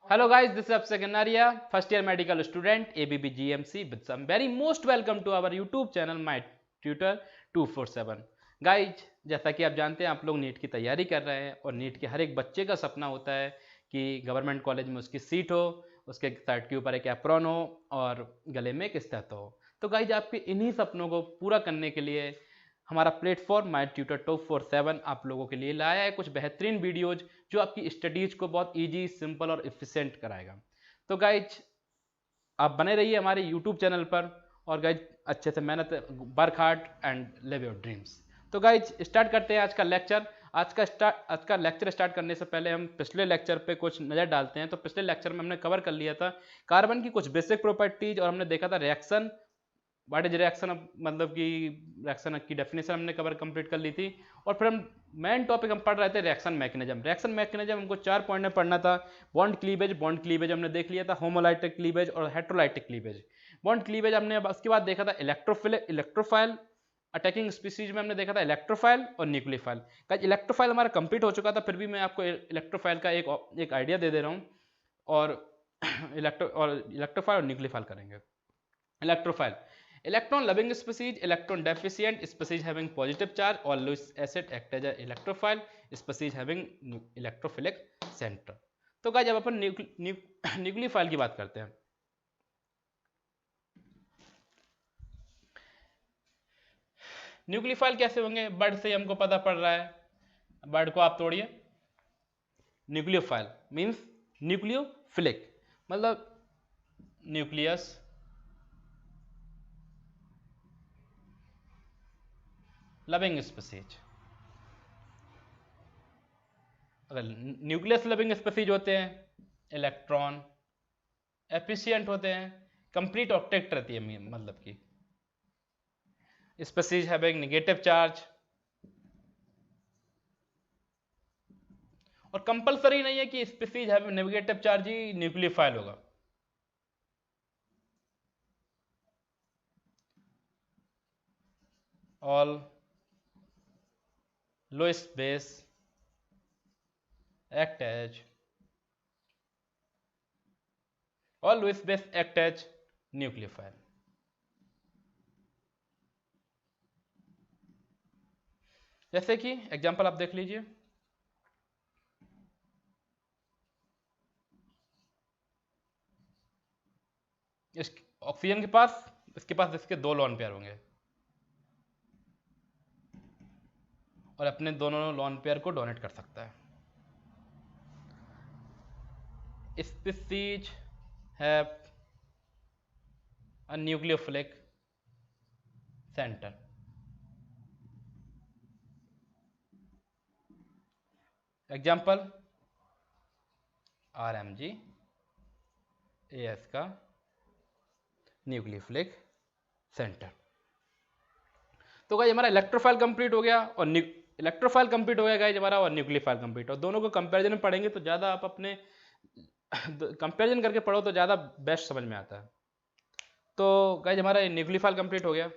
Hello guys, this is Abhishek Kanaria, first year medical student, ABB GMC with some very most welcome to our YouTube channel My Tutor 247. Guys, जैसा कि आप जानते हैं आप लोग NEET की तैयारी कर रहे हैं और नीट के हर एक बच्चे का सपना होता है कि गवर्नमेंट कॉलेज में उसकी सीट हो, उसके शर्ट के ऊपर एक एप्रॉन हो और गले में एक स्टेथो हो। तो गाइज आपके इन्हीं सपनों को पूरा करने के लिए हमारा प्लेटफॉर्म माई ट्यूटर टॉप 47 आप लोगों के लिए लाया है कुछ बेहतरीन वीडियोज जो आपकी स्टडीज को बहुत इजी, सिंपल और इफिशिएंट कराएगा। तो गाइज आप बने रहिए हमारे यूट्यूब चैनल पर और गाइज अच्छे से मेहनत, work hard and live your dreams. तो गाइज स्टार्ट करते हैं आज का लेक्चर। आज का लेक्चर स्टार्ट करने से पहले हम पिछले लेक्चर पे कुछ नज़र डालते हैं। तो पिछले लेक्चर में हमने कवर कर लिया था कार्बन की कुछ बेसिक प्रॉपर्टीज और हमने देखा था रिएक्शन, व्हाट इज रिएक्शन, मतलब कि रिएक्शन की डेफिनेशन हमने कवर कंप्लीट कर ली थी। और फिर हम मेन टॉपिक हम पढ़ रहे थे रिएक्शन मैकेनिज्म। रिएक्शन मैकेनिज्म हमको 4 पॉइंट में पढ़ना था। बॉन्ड क्लीवेज हमने देख लिया था, होमोलाइटिक क्लीवेज और हेट्रोलाइटिक क्लीवेज। बॉन्ड क्लीवेज हमने उसके बाद देखा था इलेक्ट्रोफाइल अटैकिंग स्पीसीज में हमने देखा था इलेक्ट्रोफाइल और न्यूक्लियोफाइल का। इलेक्ट्रोफाइल हमारा कंप्लीट हो चुका था, फिर भी मैं आपको इलेक्ट्रोफाइल का एक आइडिया दे दे रहा हूँ। और इलेक्ट्रोफाइल और न्यूक्लियोफाइल करेंगे। Electrophile, electron loving species, electron deficient species having positive charge or Lewis acid act as a electrophile species having electrophilic center। तो गाइस जब अपन न्यूक्लियोफाइल की बात करते हैं, न्यूक्लियोफाइल कैसे होंगे? बर्ड से हमको पता पड़ रहा है, बर्ड को आप तोड़िए। न्यूक्लियोफाइल मीन्स न्यूक्लियोफिलिक, मतलब न्यूक्लियस लविंग स्पीसीज। अगर न्यूक्लियस लविंग स्पीसीज होते हैं, इलेक्ट्रॉन एफिशिएंट होते हैं, कंप्लीट ऑक्टेट रहती है, मतलब कि स्पीसीज हैविंग नेगेटिव चार्ज। और कंपलसरी नहीं है कि स्पीसीज हैविंग नेगेटिव चार्ज ही न्यूक्लियोफाइल होगा। All Lewis base act as nucleophile. जैसे कि एग्जांपल आप देख लीजिए, इस ऑक्सीजन के पास इसके 2 लोन पेयर होंगे और अपने दोनों लोन पेयर को डोनेट कर सकता है। Species have a nucleophilic centre. Example RMG AS का न्यूक्लियोफिलिक सेंटर। तो गाइस हमारा इलेक्ट्रोफाइल कंप्लीट हो गया और इलेक्ट्रोफाइल कंप्लीट हो गया गाइस हमारा, और न्यूक्लियोफाइल कंप्लीट। और दोनों को कंपैरिजन में पढ़ेंगे तो ज़्यादा आप अपने कंपैरिजन करके पढ़ो तो ज़्यादा बेस्ट समझ में आता है। तो गाइस हमारा न्यूक्लियोफाइल कंप्लीट हो गया।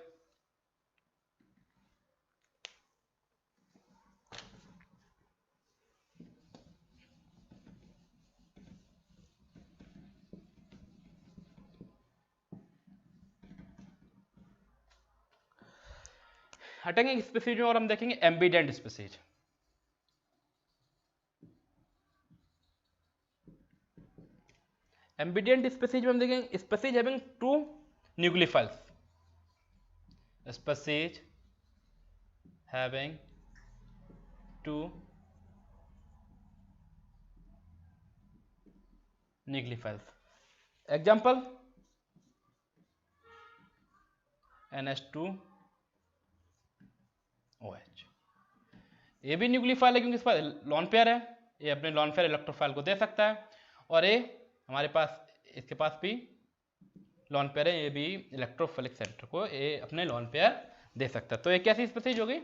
हटेंगे स्पीसीज में और हम देखेंगे एम्बिडेंट स्पीसीज। एम्बिडेंट स्पीसीज में हम देखेंगे species having 2 nucleophiles. Species having 2 nucleophiles. Example NH2OH। ये भी न्यूक्लियोफाइल है क्योंकि इस पास लॉन पेयर है, ये अपने लॉन पेयर इलेक्ट्रोफाइल को दे सकता है। और ये हमारे पास इसके पास भी लॉन पेयर है, ये भी इलेक्ट्रोफिलिक सेंटर को ये अपने लॉन पेयर दे सकता है। तो ये कैसी स्पीसीज हो गई?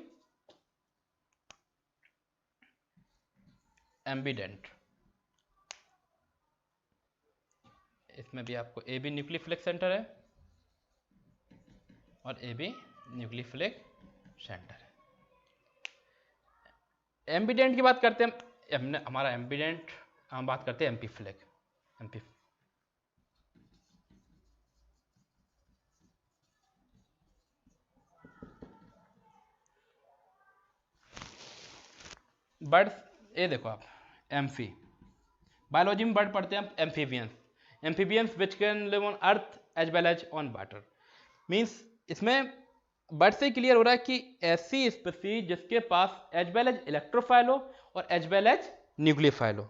एम्बिडेंट। इसमें भी आपको ए बी न्यूक्लियोफिलिक सेंटर है और ए बी न्यूक्लियोफिलिक सेंटर है। एम्बिडेंट की बात करते हैं, हमने हमारा एम्बिडेंट हम बात करते हैं एम्पीफिलिक। एम्फी बर्ड्स, ये देखो आप, एम्फी, बायोलॉजी में बर्ड पढ़ते हैं हम amphibians, amphibians which can live on earth as well as on water. Means इसमें बर्ड से क्लियर हो रहा है कि ऐसी स्पीसीज जिसके पास एज वेल एज इलेक्ट्रोफाइल हो और एज वेल एज न्यूक्लियोफाइल हो।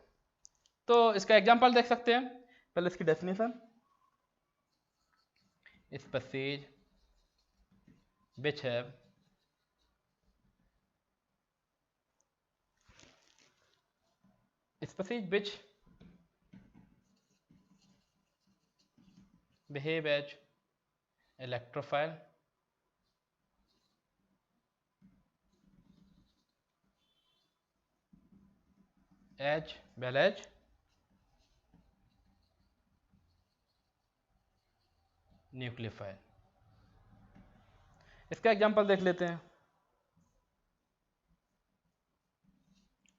तो इसका एग्जांपल देख सकते हैं, पहले इसकी definition, species which have species which behave as electrophile as well as nucleophile. इसका एग्जांपल देख लेते हैं।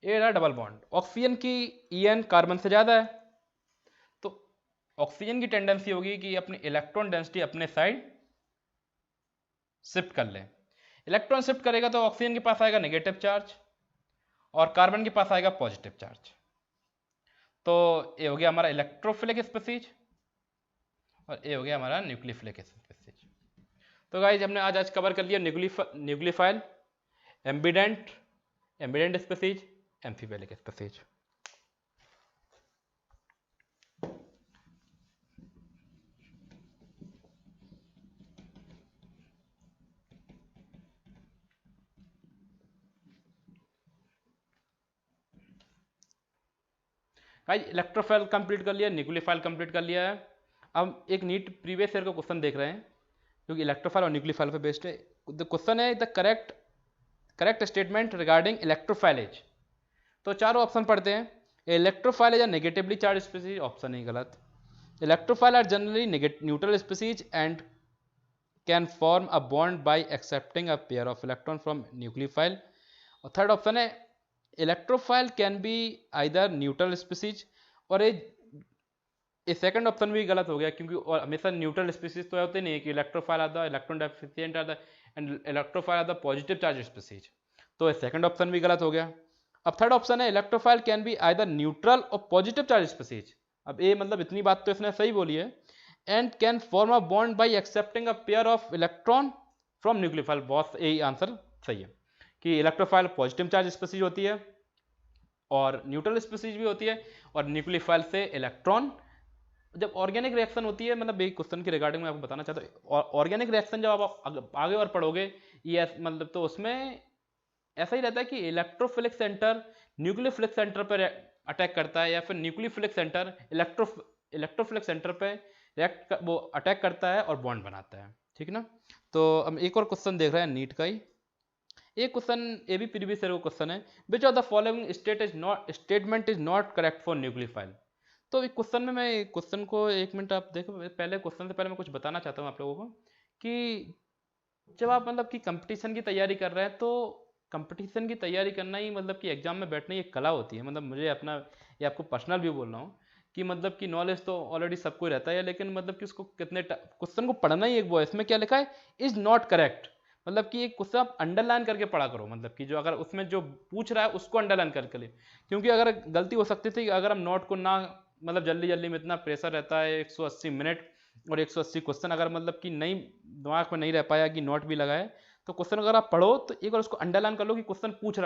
ए रहा डबल बॉन्ड, ऑक्सीजन की En कार्बन से ज्यादा है, तो ऑक्सीजन की टेंडेंसी होगी कि अपनी इलेक्ट्रॉन डेंसिटी अपने साइड शिफ्ट कर ले। इलेक्ट्रॉन शिफ्ट करेगा तो ऑक्सीजन के पास आएगा नेगेटिव चार्ज और कार्बन के पास आएगा पॉजिटिव चार्ज। तो ये हो गया हमारा इलेक्ट्रोफिलिक स्पीसीज और ये हो गया हमारा न्यूक्लियोफिलिक स्पीसीज। तो गाइस हमने आज कवर कर लिया nucleophile, ambident species, amphiphilic species. Guys electrophile complete कर लिया, न्यूक्लियोफाइल कंप्लीट कर लिया है। अब एक नीट प्रीवियस ईयर का क्वेश्चन देख रहे हैं क्योंकि इलेक्ट्रोफाइल और न्यूक्लियोफाइल पे बेस्ड है। द क्वेश्चन है the correct statement regarding electrophile as. तो चारों ऑप्शन पढ़ते हैं। Electrophile as a negatively charge species, option नहीं गलत। Electrophile are generally neutral species and can form a bond by accepting a pair of electron from nucleophile. और third option है electrophile can be either neutral species, और ये second option भी गलत हो गया क्योंकि और हमेशा न्यूट्रल स्पीसीज तो होते नहीं है कि electrophile are the electron deficient are the and electrophile are the positive charge species. तो ये सेकंड ऑप्शन भी गलत हो गया। अब थर्ड ऑप्शन है electrophile can be either neutral और पॉजिटिव चार्ज स्पीसीज। अब ये मतलब इतनी बात तो इसने सही बोली है, and can form a bond by accepting a pair of electron from nucleophile. बहुत यही आंसर सही है कि इलेक्ट्रोफाइल पॉजिटिव चार्ज स्पीसीज होती है और न्यूट्रल स्पीसीज भी होती है, और न्यूक्लियोफाइल से इलेक्ट्रॉन जब ऑर्गेनिक रिएक्शन होती है, मतलब एक क्वेश्चन की रिगार्डिंग में आपको बताना चाहता हूँ, ऑर्गेनिक रिएक्शन जब आप आगे और पढ़ोगे ये मतलब तो उसमें ऐसा ही रहता है कि इलेक्ट्रोफिलिक सेंटर न्यूक्लियोफिलिक सेंटर पर अटैक करता है या फिर न्यूक्लियोफिलिक सेंटर इलेक्ट्रोफिलिक सेंटर पर वो अटैक करता है और बॉन्ड बनाता है। ठीक ना। तो हम एक और क्वेश्चन देख रहे हैं नीट का ही। एक क्वेश्चन ये भी प्रीवियस ईयर का क्वेश्चन है, विच of the following statement is not correct for nucleophile. तो एक क्वेश्चन में, मैं क्वेश्चन को एक मिनट आप देखो, पहले क्वेश्चन से पहले मैं कुछ बताना चाहता हूँ आप लोगों को कि जब आप मतलब कि कंपटीशन की तैयारी कर रहे हैं तो कंपटीशन की तैयारी करना ही मतलब कि एग्जाम में बैठना ही एक कला होती है। मतलब मुझे अपना, ये आपको पर्सनल व्यू बोल रहा हूँ कि मतलब कि नॉलेज तो ऑलरेडी सबको रहता है, लेकिन मतलब कि उसको कितने क्वेश्चन को पढ़ना ही एक वो है, इसमें क्या लिखा है इज नॉट करेक्ट, मतलब कि एक क्वेश्चन आप अंडरलाइन करके पढ़ा करो, मतलब कि जो अगर उसमें जो पूछ रहा है उसको अंडरलाइन करके ले, क्योंकि अगर गलती हो सकती थी अगर हम नोट को ना, मतलब जल्दी जल्दी में इतना प्रेशर रहता है 180 मिनट और 180 क्वेश्चन, अगर मतलब कि नहीं दिमाग में नहीं रह पाया कि नोट भी लगाए, तो क्वेश्चन अगर आप पढ़ो तो एक बार उसको अंडरलाइन कर लो कि क्वेश्चन पूछ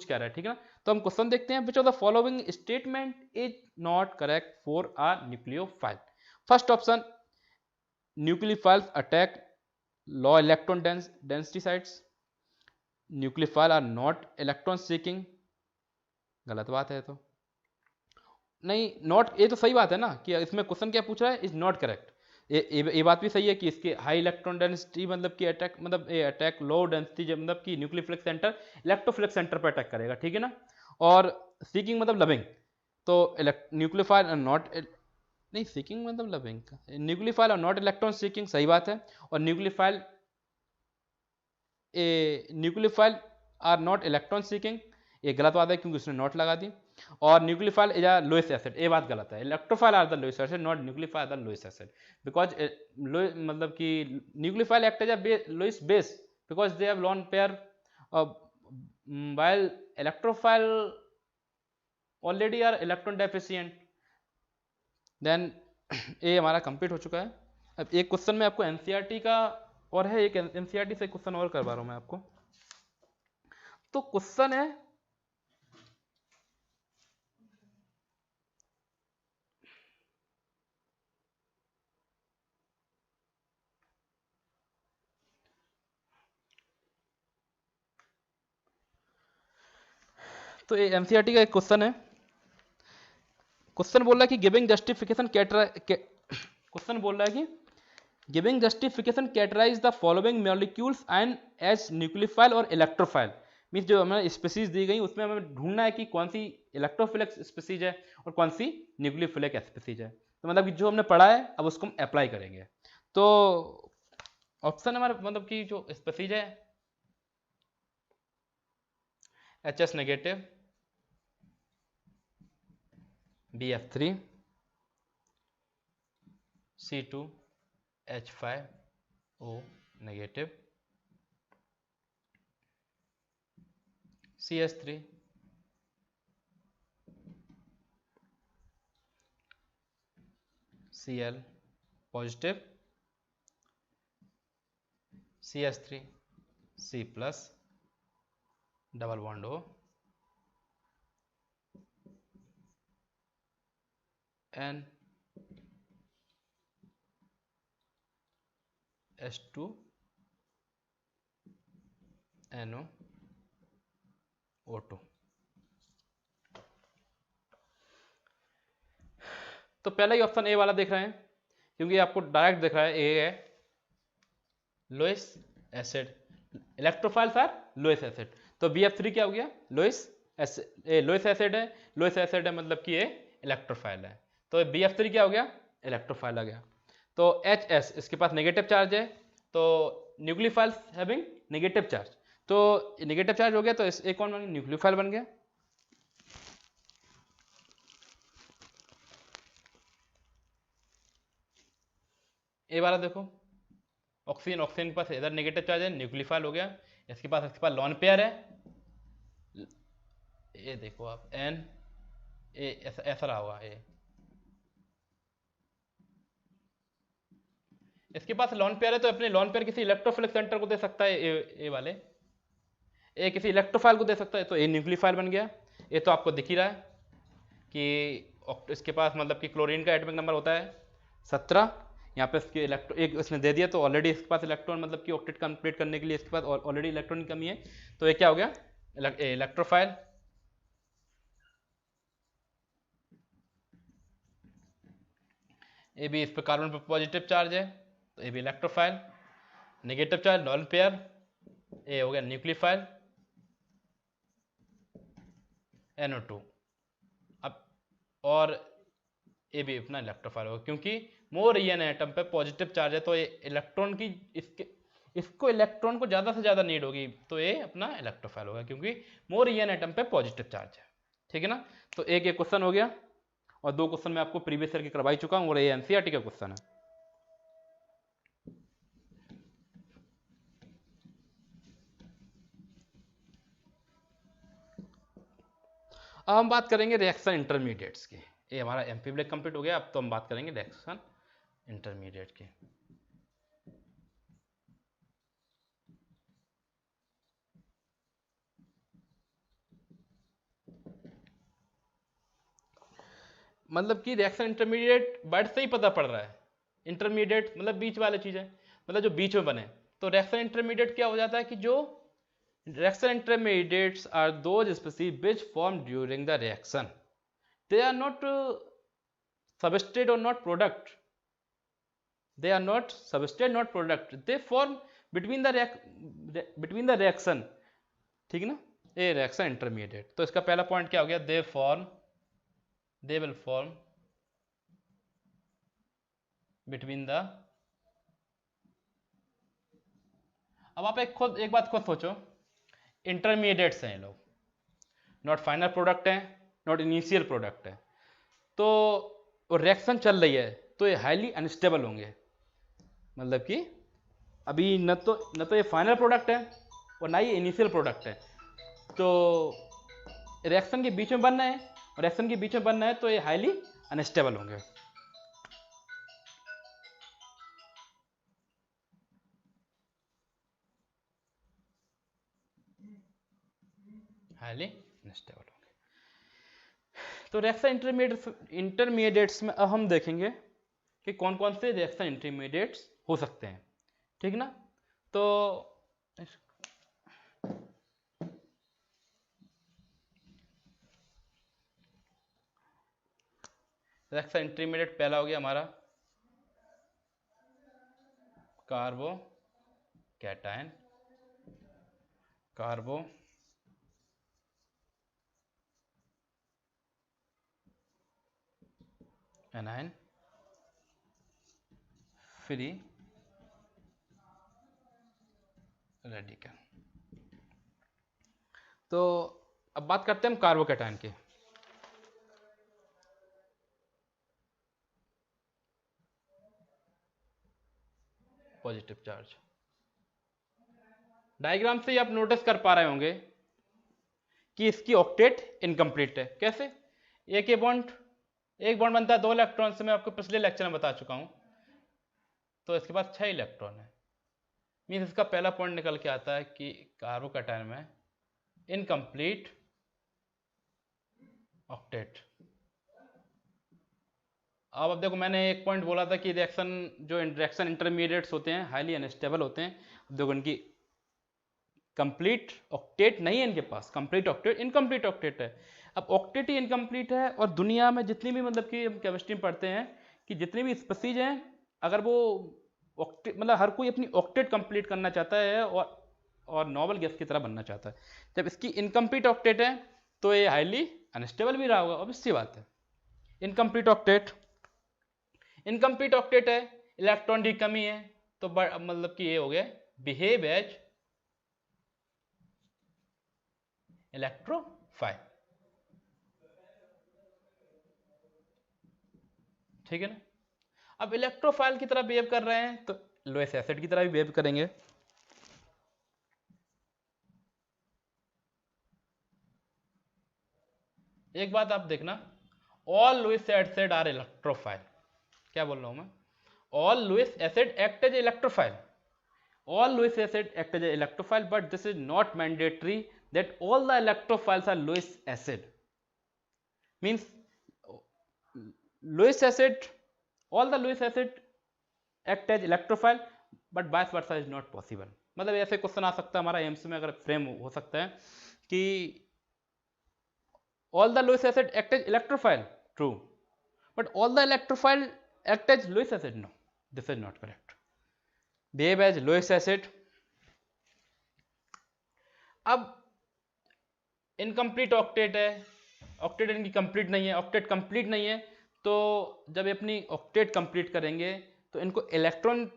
क्या रहा है। ठीक है ना। तो हम क्वेश्चन देखते हैं, which of the following statement is not correct for a nucleophile. First option, nucleophiles attack low electron density sites, nucleophile are not electron seeking. गलत बात है तो नहीं, नॉट, ये तो सही बात है ना कि इसमें क्वेश्चन क्या पूछ रहा है इज नॉट करेक्ट। ये बात भी सही है कि इसके हाई इलेक्ट्रॉन डेंसिटी मतलब कि अटैक, मतलब ये अटैक लो डेंसिटी मतलब कि न्यूक्लियोफिलिक सेंटर इलेक्ट्रोफिलिक सेंटर पर अटैक करेगा। ठीक है ना। और सीकिंग मतलब लविंग, तो न्यूक्लियोफाइल आर नॉट, नहीं सीकिंग मतलब loving, nucleophile are not electron seeking, सही बात है। और nucleophile are not electron seeking, ये गलत बात है क्योंकि उसने नॉट लगा दी। और nucleophile is a Lewis acid, ये बात गलत है। Electrophile are the Lewis acid, not nucleophile are the Lewis acid, because मतलब कि nucleophile act as a Lewis base because they have lone pair, while electrophile already are electron deficient। Then ये हमारा complete हो चुका है। अब एक question में आपको एनसीईआरटी का और है, एक एनसीईआरटी से क्वेश्चन और करवा रहा हूं मैं आपको। तो क्वेश्चन है तो ये एनसीईआरटी का एक क्वेश्चन है। क्वेश्चन बोल रहा है कि गिविंग जस्टिफिकेशन क्वेश्चन बोल रहा है कि giving justification categorise the following molecules and as nucleophile और इलेक्ट्रोफाइल। मीन्स जो हमें स्पीसीज दी गई उसमें हमें ढूंढना है कि कौन सी इलेक्ट्रोफिलिक स्पीसीज है और कौन सी न्यूक्लियोफिलिक स्पीसीज है। तो मतलब कि जो हमने पढ़ा है अब उसको हम अप्लाई करेंगे। तो ऑप्शन हमारा मतलब कि जो स्पीसीज है HS negative, BF3, C2H5O negative, CH3, Cl positive, CH3 C plus double bond O N H2 NO O2। तो पहला ही ऑप्शन ए वाला देख रहे हैं क्योंकि आपको डायरेक्ट दिख रहा है ए है Lewis acid, electrophiles are Lewis acid. तो BF3 क्या हो गया लोएस एसिड है, लोएस एसिड है मतलब कि ये इलेक्ट्रोफाइल है। तो BF3 क्या हो गया इलेक्ट्रोफाइल आ गया। तो HS इसके पास नेगेटिव चार्ज है, तो न्यूक्लियोफाइल्स हैविंग नेगेटिव चार्ज, तो नेगेटिव चार्ज हो गया तो एक कौन बन गया न्यूक्लियोफाइल बन गया। ए वाला देखो ऑक्सीजन, ऑक्सीजन के पास इधर नेगेटिव चार्ज है न्यूक्लियोफाइल हो गया। इसके पास लॉन पेयर है, ये देखो आप N ए ऐसा रहा हुआ है। इसके पास लॉन पेयर है तो अपने लॉन पेयर किसी इलेक्ट्रोफिलिक सेंटर को दे सकता है, ए वाले ए किसी इलेक्ट्रोफाइल को दे सकता है, तो ए न्यूक्लियोफाइल बन गया। ये तो आपको दिख ही रहा है कि इसके पास मतलब कि क्लोरीन का एटॉमिक नंबर होता है 17। यहाँ पे इसके इलेक्ट्रॉन एक इसने दे दिया तो ऑलरेडी इसके पास इलेक्ट्रॉन मतलब कि ऑक्टेट कंप्लीट करने के लिए इसके पास ऑलरेडी इलेक्ट्रॉन की कमी है, तो ये क्या हो गया इलेक्ट्रोफाइल। ये भी इस पर कार्बन पर पॉजिटिव चार्ज है तो ये भी electrophile, negative charge lone pair, ये हो गया न्यूक्लियोफाइल NO2। अब और ये भी अपना इलेक्ट्रोफाइल होगा क्योंकि मोर एन एटम पे पॉजिटिव चार्ज है, तो ये इलेक्ट्रॉन की इसको इलेक्ट्रॉन को ज़्यादा से ज़्यादा नीड होगी, तो ये अपना इलेक्ट्रोफाइल होगा क्योंकि मोर एन एटम पे पॉजिटिव चार्ज है। ठीक है ना, तो एक क्वेश्चन हो गया और 2 क्वेश्चन मैं आपको प्रीवियस ईयर के करवा ही चुका हूँ और ये एनसीईआरटी का क्वेश्चन है। अब हम बात करेंगे रिएक्शन इंटरमीडिएट्स की। ये हमारा एमपी ब्लैक कंप्लीट हो गया, अब तो हम बात करेंगे रिएक्शन इंटरमीडिएट की। मतलब कि रिएक्शन इंटरमीडिएट वर्ड से ही पता पड़ रहा है, इंटरमीडिएट मतलब बीच वाले चीज़ है, मतलब जो बीच में बने। तो रिएक्शन इंटरमीडिएट क्या हो जाता है कि जो reaction intermediates are those species which form during the reaction, they are not substrate or not product, they are not substrate not product, they form between the reaction। ठीक है ना, ये रिएक्शन इंटरमीडिएट। तो इसका पहला पॉइंट क्या हो गया, they will form between the। अब आप एक बात खुद सोचो, इंटरमीडिएट्स हैं ये लोग, नॉट फाइनल प्रोडक्ट हैं, नॉट इनिशियल प्रोडक्ट है, तो रिएक्शन चल रही है तो ये हाईली अनस्टेबल होंगे। मतलब कि अभी न तो ये फाइनल प्रोडक्ट है और ना ही इनिशियल प्रोडक्ट है, तो रिएक्शन के बीच में बनना है, रिएक्शन के बीच में बनना है तो ये हाईली अनस्टेबल होंगे। हाईली अनस्टेबल होंगे। तो रिएक्शन इंटरमीडिएट्स में अब हम देखेंगे कि कौन कौन से रिएक्शन इंटरमीडिएट्स हो सकते हैं, ठीक ना। तो रिएक्शन इंटरमीडिएट पहला हो गया हमारा कार्बो कैटायन, कार्बो एनायन फ्री रेडिकल। तो अब बात करते हैं हम कार्बो कैटायन की। पॉजिटिव चार्ज, डायग्राम से ही आप नोटिस कर पा रहे होंगे कि इसकी ऑक्टेट इनकम्प्लीट है। कैसे? एक बॉन्ड बनता है 2 इलेक्ट्रॉन से, मैं आपको पिछले लेक्चर में बता चुका हूं। तो इसके पास 6 इलेक्ट्रॉन है, मीन्स इसका पहला पॉइंट निकल के आता है कि कार्बो कैटायन में इनकम्प्लीट ऑक्टेट। अब देखो, मैंने एक पॉइंट बोला था कि रिएक्शन इंटरमीडिएट्स होते हैं हाईली अनस्टेबल होते हैं। अब देखो, इनकी कंप्लीट ऑक्टेट नहीं है, इनके पास कंप्लीट ऑक्टेट, इनकम्प्लीट ऑक्टेट है। अब ऑक्टेट ही इनकम्प्लीट है, और दुनिया में जितनी भी मतलब कि हम केमिस्ट्री में पढ़ते हैं कि जितनी भी स्पीसीज हैं, अगर वो ऑक्टेट मतलब हर कोई अपनी ऑक्टेट कंप्लीट करना चाहता है और नॉवल गैस की तरह बनना चाहता है। जब इसकी इनकम्प्लीट ऑक्टेट है तो ये हाईली अनस्टेबल भी रहा होगा, ऑब्वियस सी बात है। इनकम्प्लीट ऑक्टेट है, इलेक्ट्रॉन की कमी है, तो मतलब कि ये हो गया बिहेव एज इलेक्ट्रोफाइल, ठीक है ना। अब इलेक्ट्रोफाइल की तरह बिहेव कर रहे हैं तो लोएस एसिड की तरह भी बिहेव करेंगे। एक बात आप देखना, all Lewis acid are electrophile. क्या बोल रहा हूं मैं? All Lewis acid act as electrophile, all Lewis acid act as an electrophile, but this is not mandatory that all the electrophiles are Lewis acid. Means Lewis acid, all the Lewis acid act as electrophile, but vice versa is not possible. मतलब ऐसे question आ सकता है हमारा AIIMS में, अगर frame हो सकता है कि all the Lewis acid act as electrophile, true, but all the electrophile act as Lewis acid, no, this is not correct. behave as Lewis acid. अब इनकम्प्लीट ऑक्टेट है, ऑक्टेट इनकी कंप्लीट नहीं है, ऑक्टेट कंप्लीट नहीं है, तो जब अपनी ऑक्टेट कंप्लीट करेंगे तो इनको इलेक्ट्रॉन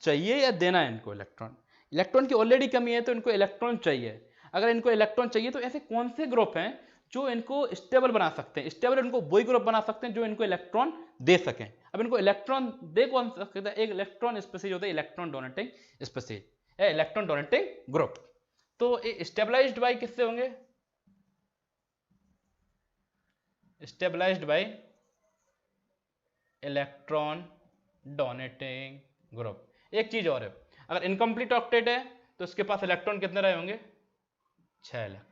चाहिए या देना है इनको इलेक्ट्रॉन की ऑलरेडी कमी है तो इनको इलेक्ट्रॉन चाहिए। अगर इनको इलेक्ट्रॉन चाहिए तो ऐसे कौन से ग्रुप हैं जो इनको स्टेबल बना सकते हैं? स्टेबल इनको वही ग्रुप बना सकते हैं जो इनको इलेक्ट्रॉन दे सकें। अब इनको इलेक्ट्रॉन दे कौन सकता है? एक इलेक्ट्रॉन स्पीसीज होता है electron donating species, electron donating group. तो ये स्टेबलाइज्ड बाय किससे होंगे? Stabilized by electron donating group. एक चीज और है, अगर इनकम्प्लीट ऑक्टेट है तो इसके पास इलेक्ट्रॉन कितने रहे होंगे? 6 इलेक्ट्रॉन।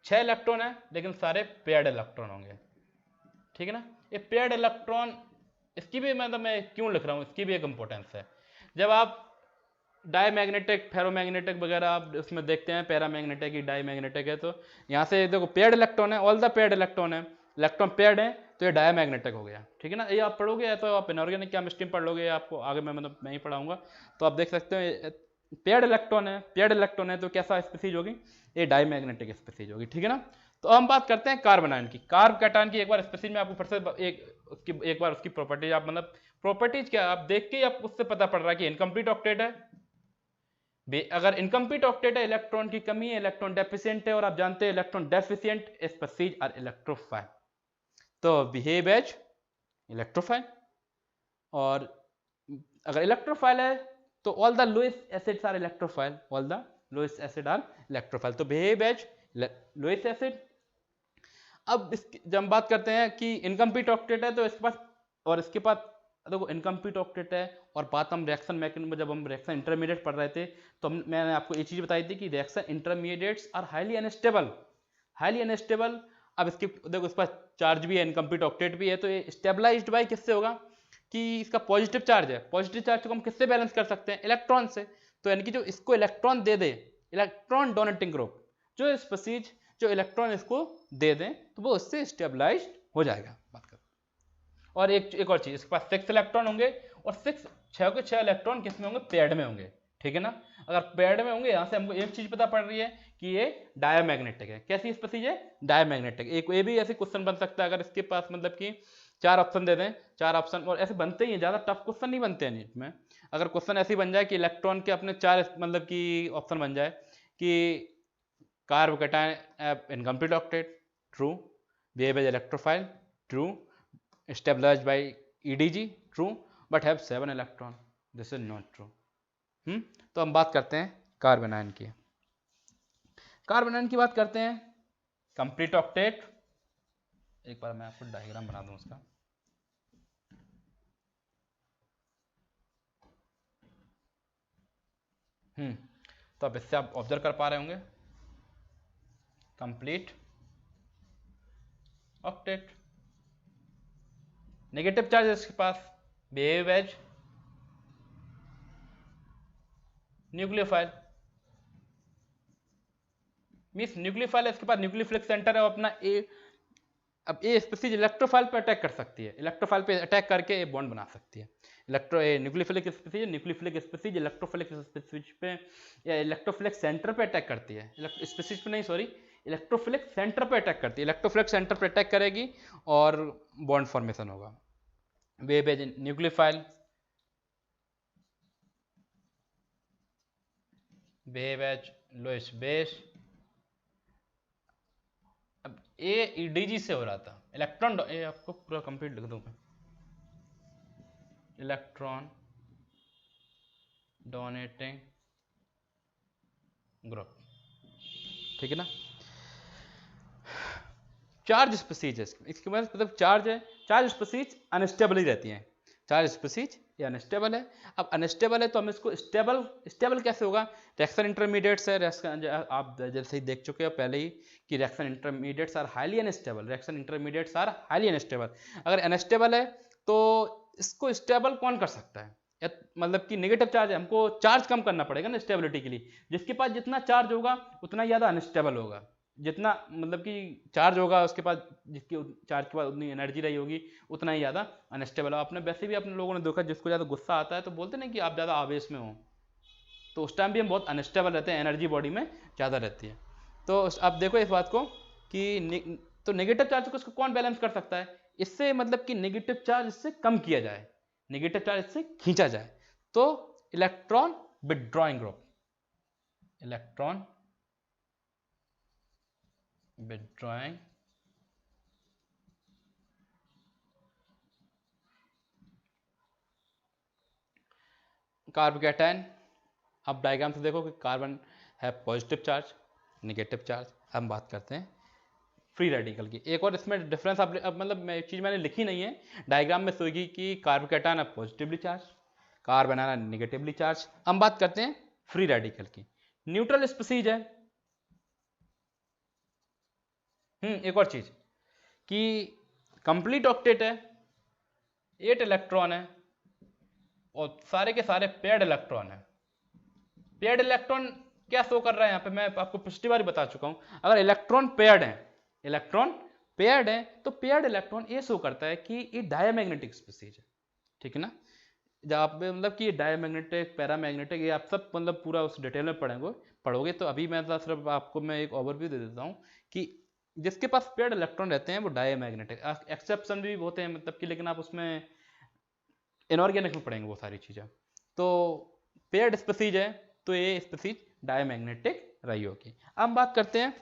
6 इलेक्ट्रॉन है लेकिन सारे पेयर्ड इलेक्ट्रॉन होंगे, ठीक है ना। ये पेयर्ड इलेक्ट्रॉन, इसकी भी मतलब मैं क्यों लिख रहा हूं, इसकी भी एक इंपॉर्टेंस है। जब आप डायमैग्नेटिक, फेरोमैग्नेटिक वगैरह आप उसमें देखते हैं, पैरामैग्नेटिक ही डायमैग्नेटिक है, तो यहाँ से देखो पेयर्ड इलेक्ट्रॉन है, ऑल द पेयर्ड इलेक्ट्रॉन है, इलेक्ट्रॉन पेयर्ड है तो ये डायमैग्नेटिक हो गया, ठीक है ना। ये आप पढ़ोगे या तो आप इनऑर्गेनिक केमिस्ट्री पढ़ लोगे, आपको आगे मैं मतलब नहीं पढ़ाऊंगा, तो आप देख सकते हो पेयर्ड इलेक्ट्रॉन है तो कैसा स्पीसीज होगी? ये डायमैग्नेटिक स्पीसीज होगी, ठीक है ना। तो हम बात करते हैं कार्बन आयन की। कार्ब कैटायन की एक बार स्पीसीज में आपको फिर से एक बार उसकी प्रॉपर्टीज, आप मतलब प्रॉपर्टीज क्या आप देख के आप उससे पता पड़ रहा है कि इनकम्प्लीट ऑक्टेट है, अगर इनकम्प्लीट ऑक्टेट है, इलेक्ट्रॉन की कमी है, इलेक्ट्रॉन डेफिशिएंट है, और आप जानते हैं electron deficient species are electrophile, तो बिहेव एज इलेक्ट्रोफाइल। और अगर इलेक्ट्रोफाइल है तो all the Lewis acids are electrophile, all the Lewis acid are electrophile, तो बिहेव एज लोएस्ट एसिड। अब जब हम बात करते हैं कि इनकम्प्लीट ऑक्टेट है तो इसके पास, और इसके पास देखो इनकम्प्लीट ऑक्टेट है, और बात हम रिएक्शन मैकेनिज्म में, जब हम रिएक्शन इंटरमीडिएट पढ़ रहे थे तो मैंने आपको ये चीज़ बताई थी कि reaction intermediates are highly unstable, highly unstable. अब इसके देखो इस पास चार्ज भी है, इनकम्प्लीट ऑक्टेट भी है, तो ये स्टेबलाइज्ड बाय किससे होगा कि इसका पॉजिटिव चार्ज है, पॉजिटिव चार्ज को हम किससे बैलेंस कर सकते हैं, इलेक्ट्रॉन से। तो यानी कि जो इसको इलेक्ट्रॉन दे दे, इलेक्ट्रॉन डोनेटिंग ग्रुप, जो स्पीसीज जो इलेक्ट्रॉन इसको दे दें तो वो उससे स्टेबलाइज्ड हो जाएगा। बात कर, और एक और चीज, इसके पास 6 इलेक्ट्रॉन होंगे, और 6 के 6 इलेक्ट्रॉन किस में होंगे, पेयर्ड में होंगे, ठीक है ना। अगर पेयर्ड में होंगे, यहाँ से हमको एक चीज पता पड़ रही है कि ये डायमैग्नेटिक है। कैसी स्पीसीज है, डायमैग्नेटिक। एक ये भी ऐसे क्वेश्चन बन सकता है, अगर इसके पास मतलब कि 4 ऑप्शन दे दें, 4 ऑप्शन, और ऐसे बनते ही हैं, ज्यादा टफ क्वेश्चन नहीं बनते हैं नीट में। अगर क्वेश्चन ऐसे बन जाए कि इलेक्ट्रॉन के अपने 4 मतलब कि ऑप्शन बन जाए कि carb cation incomplete octet, true, behave as electrophile, true, stabilized by EDG, true, but have 7 electron, this is not true। तो हम बात करते हैं कार्बन आयन की। कार्बन आयन की बात करते हैं, कंप्लीट ऑक्टेट। एक बार मैं आपको डायग्राम बना दूं उसका। तो अब इससे आप ऑब्जर्व कर पा रहे होंगे, कंप्लीट ऑक्टेट, नेगेटिव चार्ज इसके पास, behave as nucleophile, means nucleophile, इसके पास न्यूक्लियोफिलिक सेंटर है, अपना ए। अब ए स्पीसीज इलेक्ट्रोफाइल पे अटैक कर सकती है, इलेक्ट्रोफाइल पे अटैक करके ए बॉन्ड बना सकती है। न्यूक्लियोफिलिक स्पीसीज इलेक्ट्रोफिलिक स्पीसीज पे या इलेक्ट्रोफिलिक सेंटर पे अटैक करती है, स्पीसीज पे नहीं, सॉरी, इलेक्ट्रोफिलिक सेंटर पे अटैक करती है, इलेक्ट्रोफिलिक सेंटर पे अटैक करेगी और बॉन्ड फॉर्मेशन होगा। Behave as nucleophile, behave as Lewis base. अब ए ईडीजी से हो रहा था, इलेक्ट्रॉन, ये आपको पूरा कंप्लीट लिख दूं मैं, इलेक्ट्रॉन डोनेटिंग ग्रुप, ठीक है ना। चार्ज स्पीसीज है इसके बाद, मतलब चार्ज है, चार्ज स्पीसीज अनस्टेबल ही रहती हैं, चार्ज स्पीसीज ये अनस्टेबल है। अब अनस्टेबल है तो हम इसको स्टेबल, स्टेबल कैसे होगा, रिएक्शन इंटरमीडिएट्स है, आप जैसे ही देख चुके हो पहले ही कि reaction intermediates are highly unstable, reaction intermediates are highly unstable. अगर अनस्टेबल है तो इसको स्टेबल कौन कर सकता है, मतलब कि नेगेटिव चार्ज है, हमको चार्ज कम करना पड़ेगा ना स्टेबिलिटी के लिए। जिसके पास जितना चार्ज होगा उतना ज़्यादा अनस्टेबल होगा, जितना मतलब कि चार्ज होगा उसके पास, जिसकी चार्ज के पास उतनी एनर्जी रही होगी उतना ही ज़्यादा अनस्टेबल हो। आपने वैसे भी अपने लोगों ने देखा, जिसको ज़्यादा गुस्सा आता है तो बोलते नहीं कि आप ज़्यादा आवेश में हो, तो उस टाइम भी हम बहुत अनस्टेबल रहते हैं, एनर्जी बॉडी में ज़्यादा रहती है। तो अब देखो इस बात को कि तो नेगेटिव चार्ज को कौन बैलेंस कर सकता है, इससे मतलब कि नेगेटिव चार्ज इससे कम किया जाए, नेगेटिव चार्ज इससे खींचा जाए, तो electron withdrawing group, electron withdrawing carbocation. अब डायग्राम से देखो कि कार्बन है पॉजिटिव चार्ज, नेगेटिव चार्ज। हम बात करते हैं फ्री रेडिकल की। एक और इसमें डिफरेंस अब मतलब एक चीज़ मैंने लिखी नहीं है, डायग्राम में सोएगी कि कार्बोकैटायन है पॉजिटिवली चार्ज, कार्बन है नेगेटिवली चार्ज। हम बात करते हैं फ्री रेडिकल की, न्यूट्रल स्पीसीज है। एक और चीज कि कंप्लीट ऑक्टेट है, 8 इलेक्ट्रॉन है, और सारे के सारे पेयर्ड इलेक्ट्रॉन है। पेयर्ड इलेक्ट्रॉन क्या शो कर रहा है यहाँ पे, मैं आपको पिछली बार बता चुका हूं, अगर इलेक्ट्रॉन पेयर्ड है, इलेक्ट्रॉन पेयर्ड है तो पेयर्ड इलेक्ट्रॉन ये शो करता है कि ये डायमैग्नेटिक स्पीसीज है, ठीक है ना। जब आप मतलब कि डायमैग्नेटिक, पैरामैग्नेटिक, ये आप सब मतलब पूरा उस डिटेल में पढ़ोगे। तो अभी मैं सिर्फ आपको मैं एक ओवरव्यू दे देता हूँ कि जिसके पास पेयर्ड इलेक्ट्रॉन रहते हैं वो डायमैग्नेटिक, एक्सेप्शन भी होते हैं मतलब कि, लेकिन आप उसमें इनऑर्गेनिक में पढ़ेंगे वो सारी चीज़ें। तो पेयर्ड स्पीसीज है तो ये स्पीसीज डायमैग्नेटिक रही होगी। अब हम बात करते हैं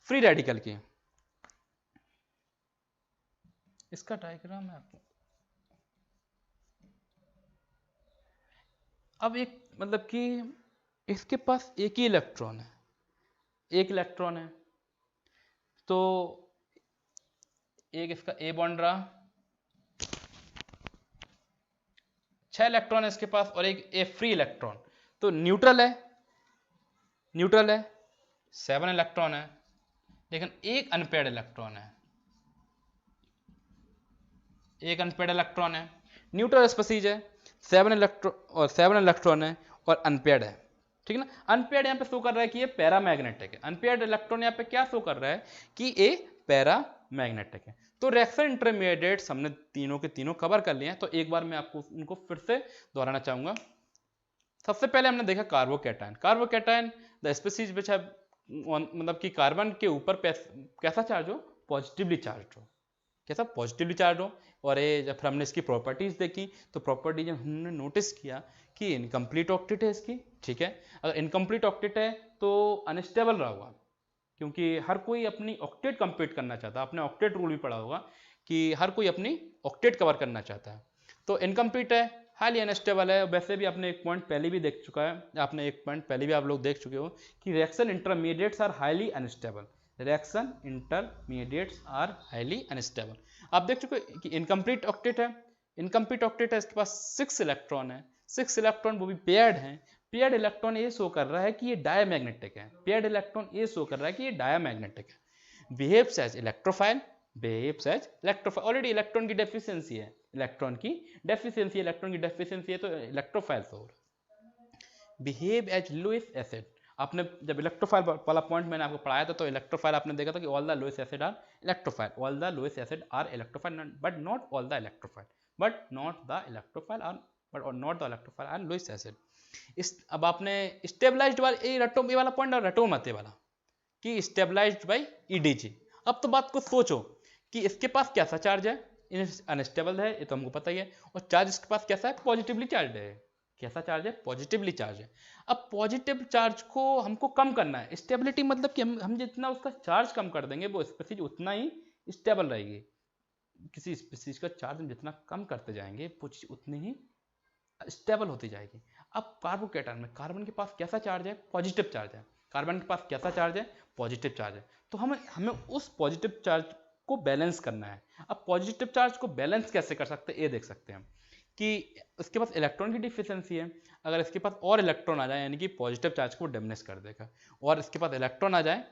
फ्री रेडिकल की। इसका डायग्राम है आपको। अब एक मतलब कि इसके पास एक ही इलेक्ट्रॉन है, एक इलेक्ट्रॉन है, तो एक इसका ए बॉन्ड रहा, 6 इलेक्ट्रॉन है इसके पास, और एक ए फ्री इलेक्ट्रॉन, तो न्यूट्रल है, न्यूट्रल है, 7 इलेक्ट्रॉन है, लेकिन एक अनपेयर्ड इलेक्ट्रॉन है, एक अनपेयर्ड इलेक्ट्रॉन है। न्यूट्रल स्पीसीज है, 7 इलेक्ट्रॉन है और अनपेयर्ड है, ठीक है ना। अनपेयर्ड यहाँ पे शो कर रहा है कि ये पैरामैग्नेटिक है, अनपेयर्ड इलेक्ट्रॉन यहाँ पे क्या शो कर रहा है कि ये पैरामैग्नेटिक है। तो रिएक्शन इंटरमीडिएट्स हमने तीनों के तीनों कवर कर लिए हैं, तो एक बार मैं आपको उनको फिर से दोहराना चाहूंगा। सबसे पहले हमने देखा carbocation. Carbocation the species which have मतलब कि कार्बन के ऊपर कैसा चार्ज हो, पॉजिटिवली चार्ज हो, कैसा पॉजिटिवली चार्ज हो। और ये जब फिर हमने इसकी प्रॉपर्टीज देखी तो प्रॉपर्टीज हमने नोटिस किया कि इनकम्प्लीट ऑक्टेट है इसकी, ठीक है। अगर इनकम्प्लीट ऑक्टेट है तो अनस्टेबल रहा होगा, क्योंकि हर कोई अपनी ऑक्टेट कंप्लीट करना चाहता है, आपने ऑक्टेट रूल भी पढ़ा होगा कि हर कोई अपनी ऑक्टेट कवर करना चाहता है। तो इनकम्प्लीट है, हाईली अनस्टेबल है। वैसे भी आपने एक पॉइंट पहले भी देख चुका है, आपने एक पॉइंट पहले भी आप लोग देख चुके हो कि reaction intermediates are highly unstable, reaction intermediates are highly unstable. आप देख चुके हो कि इनकम्प्लीट ऑक्टेट है, इनकम्प्लीट ऑक्टेट है, इसके पास 6 इलेक्ट्रॉन है, 6 इलेक्ट्रॉन वो भी पेयर्ड हैं। पेयर्ड इलेक्ट्रॉन ये शो कर रहा है कि ये डायमैग्नेटिक है, पेयर्ड इलेक्ट्रॉन ये शो कर रहा है कि ये डायमैग्नेटिक है। Behaves as electrophile, behaves as electrophile, already electron की डेफिशिएंसी है, इलेक्ट्रॉन की डेफिशिएंसी, इलेक्ट्रॉन की डेफिशिएंसी है, तो इलेक्ट्रोफाइल हो रहा है। बिहेव एज लुईस एसिड, आपने जब इलेक्ट्रोफाइल वाला पॉइंट मैंने आपको पढ़ाया था, तो इलेक्ट्रोफाइल आपने देखा था कि all the Lewis acid are electrophile, all the Lewis acid are electrophile, but not all the electrophile, but not the electrophile are, but not the electrophile are Lewis acid. इस अब आपने स्टेबलाइज्ड वाला ये रटो, ये वाला पॉइंट रटो मत, ये वाला कि स्टेबलाइज्ड बाय ईडीजी। अब तो बात को सोचो कि इसके पास कैसा चार्ज है, अनस्टेबल है, ये तो हमको पता ही है, और चार्ज इसके पास कैसा है, पॉजिटिवली चार्ज है। कैसा चार्ज है, पॉजिटिवली चार्ज है। अब पॉजिटिव चार्ज को हमको कम करना है, स्टेबिलिटी मतलब कि हम जितना उसका चार्ज कम कर देंगे वो स्पीसीज उतना ही स्टेबल रहेगी। किसी स्पीसीज का चार्ज हम जितना कम करते जाएंगे वो चीज उतनी ही स्टेबल होती जाएगी। अब कार्बोकैटायन में कार्बन के पास कैसा चार्ज है, पॉजिटिव चार्ज है, कार्बन के पास कैसा चार्ज है, पॉजिटिव चार्ज है। तो हमें उस पॉजिटिव चार्ज को बैलेंस करना है। अब पॉजिटिव चार्ज को बैलेंस कैसे कर सकते हैं, ये देख सकते हैं कि इसके पास इलेक्ट्रॉन की डिफिशिएंसी है, अगर इसके पास और इलेक्ट्रॉन आ जाए यानी कि पॉजिटिव चार्ज को डिमिनिश कर देगा, और इसके पास इलेक्ट्रॉन आ जाए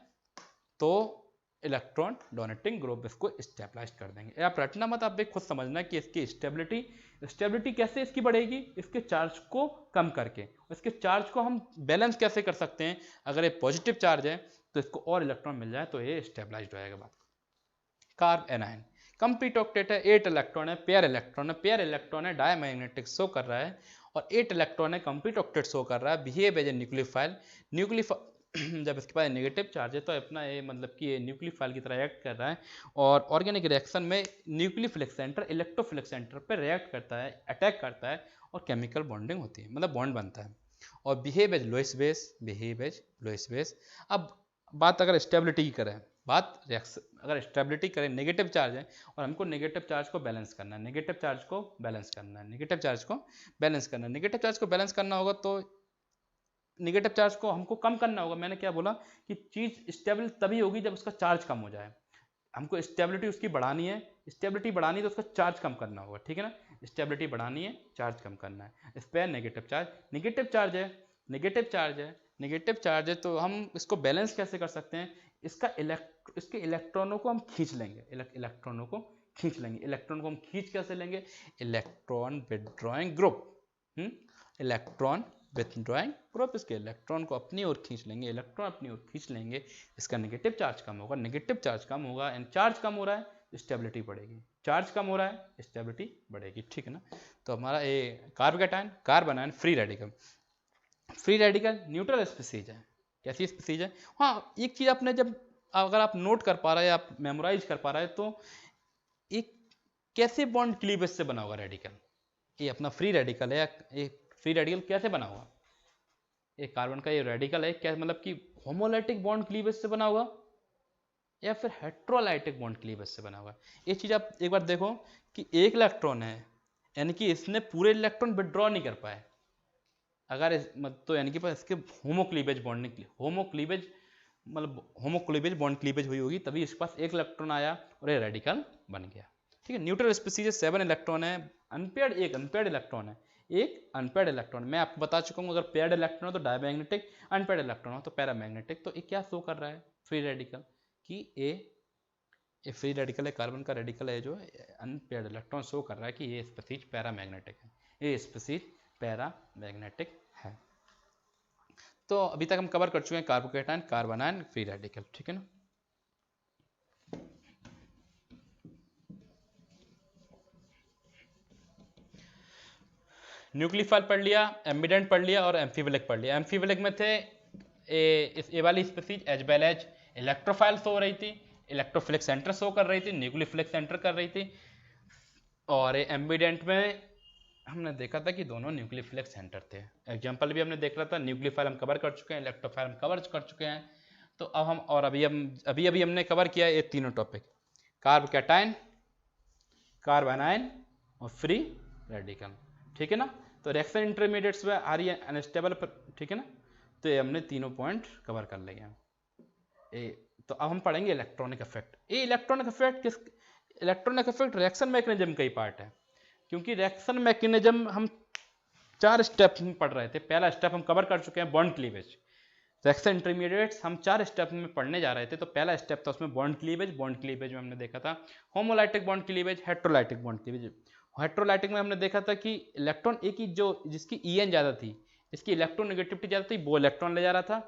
तो इलेक्ट्रॉन डोनेटिंग ग्रुप इसको स्टेबलाइज कर देंगे। आप रटना मत, आप खुद समझना कि इसकी स्टेबिलिटी कैसे इसकी बढ़ेगी, इसके चार्ज को कम करके। इसके चार्ज को हम बैलेंस कैसे कर सकते हैं, अगर ये पॉजिटिव चार्ज है तो इसको और इलेक्ट्रॉन मिल जाए तो ये स्टेबलाइज रहेगा। बात कार्ब एनायन कंप्लीट ऑक्टेट है, 8 इलेक्ट्रॉन है, पेयर इलेक्ट्रॉन है, पेयर इलेक्ट्रॉन है, डायमैग्नेटिक शो कर रहा है, और 8 इलेक्ट्रॉन है, कंप्लीट ऑक्टेट शो कर रहा है, बिहेव एज ए न्यूक्लियोफाइल। जब इसके पास नेगेटिव चार्ज है तो अपना ये मतलब कि ये न्यूक्लियोफाइल की तरह एक्ट कर रहा है, और ऑर्गेनिक रिएक्शन में न्यूक्लियोफिलिक सेंटर इलेक्ट्रोफिलिक सेंटर पर रिएक्ट करता है, अटैक करता है, और केमिकल बॉन्डिंग होती है, मतलब बॉन्ड बनता है। और behave as Lewis base, behave as Lewis base. अब बात अगर स्टेबिलिटी की करें, बात रिएक्शन अगर स्टेबिलिटी करें, नेगेटिव चार्ज है और हमको नेगेटिव चार्ज को बैलेंस करना है, नेगेटिव चार्ज को बैलेंस करना है, नेगेटिव चार्ज को बैलेंस करना है, नेगेटिव चार्ज को बैलेंस करना होगा, तो नेगेटिव चार्ज को हमको कम करना होगा। मैंने क्या बोला कि चीज स्टेबल तभी होगी जब उसका चार्ज कम हो जाए। हमको स्टेबिलिटी उसकी बढ़ानी है, स्टेबिलिटी बढ़ानी है तो उसका चार्ज कम करना होगा, ठीक है ना। स्टेबिलिटी बढ़ानी है, चार्ज कम करना है। इस पर नेगेटिव चार्ज, नेगेटिव चार्ज है, नेगेटिव चार्ज है, नेगेटिव चार्ज है, तो हम इसको बैलेंस कैसे कर सकते हैं, इसके इलेक्ट्रॉनों को हम खींच लेंगे, इलेक्ट्रॉनों को खींच लेंगे। इलेक्ट्रॉन को हम खींच कैसे लेंगे, electron withdrawing group, electron withdrawing group, इसके इलेक्ट्रॉन को अपनी ओर खींच लेंगे, इलेक्ट्रॉन अपनी ओर खींच लेंगे, इसका नेगेटिव चार्ज कम होगा, नेगेटिव चार्ज कम होगा, एंड चार्ज कम हो रहा है स्टेबिलिटी बढ़ेगी, चार्ज कम हो रहा है स्टेबिलिटी बढ़ेगी, ठीक है ना। तो हमारा ये carbocation, carbon ion free radical, free radical neutral species है। कैसी स्पीसीज है, हाँ एक चीज आपने जब अगर आप नोट कर पा रहे हैं, आप मेमोराइज कर पा रहे हैं, तो एक कैसे बॉन्ड क्लीवेज से बना होगा रेडिकल, ये अपना फ्री रेडिकल है, ये फ्री रेडिकल कैसे बना होगा, ये कार्बन का ये रेडिकल है, क्या मतलब कि होमोलाइटिक बॉन्ड क्लीवेज से बना होगा या फिर हेट्रोलाइटिक बॉन्ड क्लीवेज से बना होगा। ये चीज़ आप एक बार देखो कि एक इलेक्ट्रॉन है, यानी कि इसने पूरे इलेक्ट्रॉन विड्रॉ नहीं कर पाए, अगर तो यानी कि इसके होमोक्लीवेज बॉन्ड निकले, होमोक्लीवेज मतलब होमोक्लीवेज बॉन्ड क्लीवेज हुई होगी, तभी इसके पास एक इलेक्ट्रॉन आया और ये रेडिकल बन गया। ठीक है, न्यूट्रल स्पीसीज 7 इलेक्ट्रॉन है, अनपेयर्ड एक अनपेयर्ड इलेक्ट्रॉन है, एक अनपेयर्ड इलेक्ट्रॉन। मैं आपको बता चुका हूँ अगर पेयर्ड इलेक्ट्रॉन हो तो डायमैग्नेटिक, अनपेयर्ड इलेक्ट्रॉन हो तो पैरामैग्नेटिक। तो ये क्या शो कर रहा है फ्री रेडिकल कि ये फ्री रेडिकल है, कार्बन का रेडिकल है जो अनपेयर्ड इलेक्ट्रॉन शो कर रहा है कि ये स्पीसीज पैरामैग्नेटिक है, ये स्पीसीज पैरामैग्नेटिक है। तो अभी तक हम कवर कर चुके हैं कार्बोकेटायन, कार्बोनायन, फ्री रेडिकल। ठीक है ना। न्यूक्लियोफाइल पढ़ लिया, एम्बिडेंट पढ़ लिया और एम्फीबिलिक पढ़ लिया। एम्फीबिलिक में थे ए वाली species as well as electrophile show हो रही थी, इलेक्ट्रोफिलिक सेंटर शो कर रही थी, न्यूक्लियोफिलिक सेंटर कर रही थी। और एम्बिडेंट में हमने देखा था कि दोनों न्यूक्लियोफिलिक सेंटर थे। एग्जांपल भी हमने देख रहा था, न्यूक्लियोफाइल हम कवर कर चुके हैं, इलेक्ट्रोफाइल हम कवर कर चुके हैं। तो अब हम और अभी हमने कवर किया ये तीनों टॉपिक, कार्बोकेटायन, कार्बोनायन और फ्री रेडिकल। ठीक है ना। तो रिएक्शन इंटरमीडिएट्स में आ रही है अनस्टेबल पर। ठीक है ना। तो ये हमने तीनों पॉइंट कवर कर लिए हैं। तो अब हम पढ़ेंगे इलेक्ट्रॉनिक इफेक्ट। ये electronic effect electronic effect reaction mechanism का ही पार्ट है, क्योंकि रिएक्शन मैकेनिज्म हम 4 स्टेप में पढ़ रहे थे। पहला स्टेप हम कवर कर चुके हैं, बॉन्ड क्लीवेज। रिएक्शन इंटरमीडिएट्स हम 4 स्टेप में पढ़ने जा रहे थे। तो पहला स्टेप था उसमें बॉन्ड क्लीवेज। बॉन्ड क्लीवेज में हमने देखा था homolytic bond cleavage, heterolytic bond cleavage. Heterolytic में हमने देखा था कि इलेक्ट्रॉन एक ही जो जिसकी En ज़्यादा थी, इसकी इलेक्ट्रोनेगेटिविटी ज़्यादा थी, वो इलेक्ट्रॉन ले जा रहा था।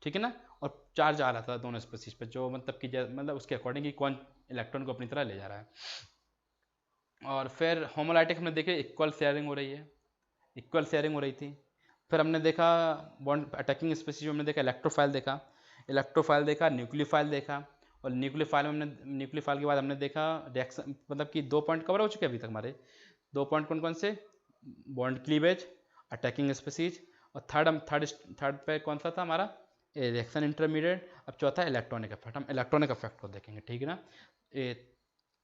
ठीक है ना। और चार्ज आ रहा था दोनों स्पीसीज पे, जो मतलब कि मतलब उसके अकॉर्डिंग कि कौन इलेक्ट्रॉन को अपनी तरह ले जा रहा है। और फिर होमोलाइटिक हमने देखे इक्वल शेयरिंग हो रही है, इक्वल शेयरिंग हो रही थी। फिर हमने देखा बॉन्ड अटैकिंग स्पीसीज में हमने देखा इलेक्ट्रोफाइल देखा, न्यूक्लियोफाइल देखा। और न्यूक्लियोफाइल के बाद हमने देखा रिएक्शन, मतलब कि 2 पॉइंट कवर हो चुके हैं अभी तक हमारे। 2 पॉइंट कौन कौन से, बॉन्ड क्लीवेज, अटैकिंग स्पीसीज, और थर्ड पे कौन सा था हमारा, रिएक्शन इंटरमीडिएट। अब चौथा इलेक्ट्रॉनिक इफेक्ट। हम इलेक्ट्रॉनिक इफेक्ट को देखेंगे। ठीक है ना।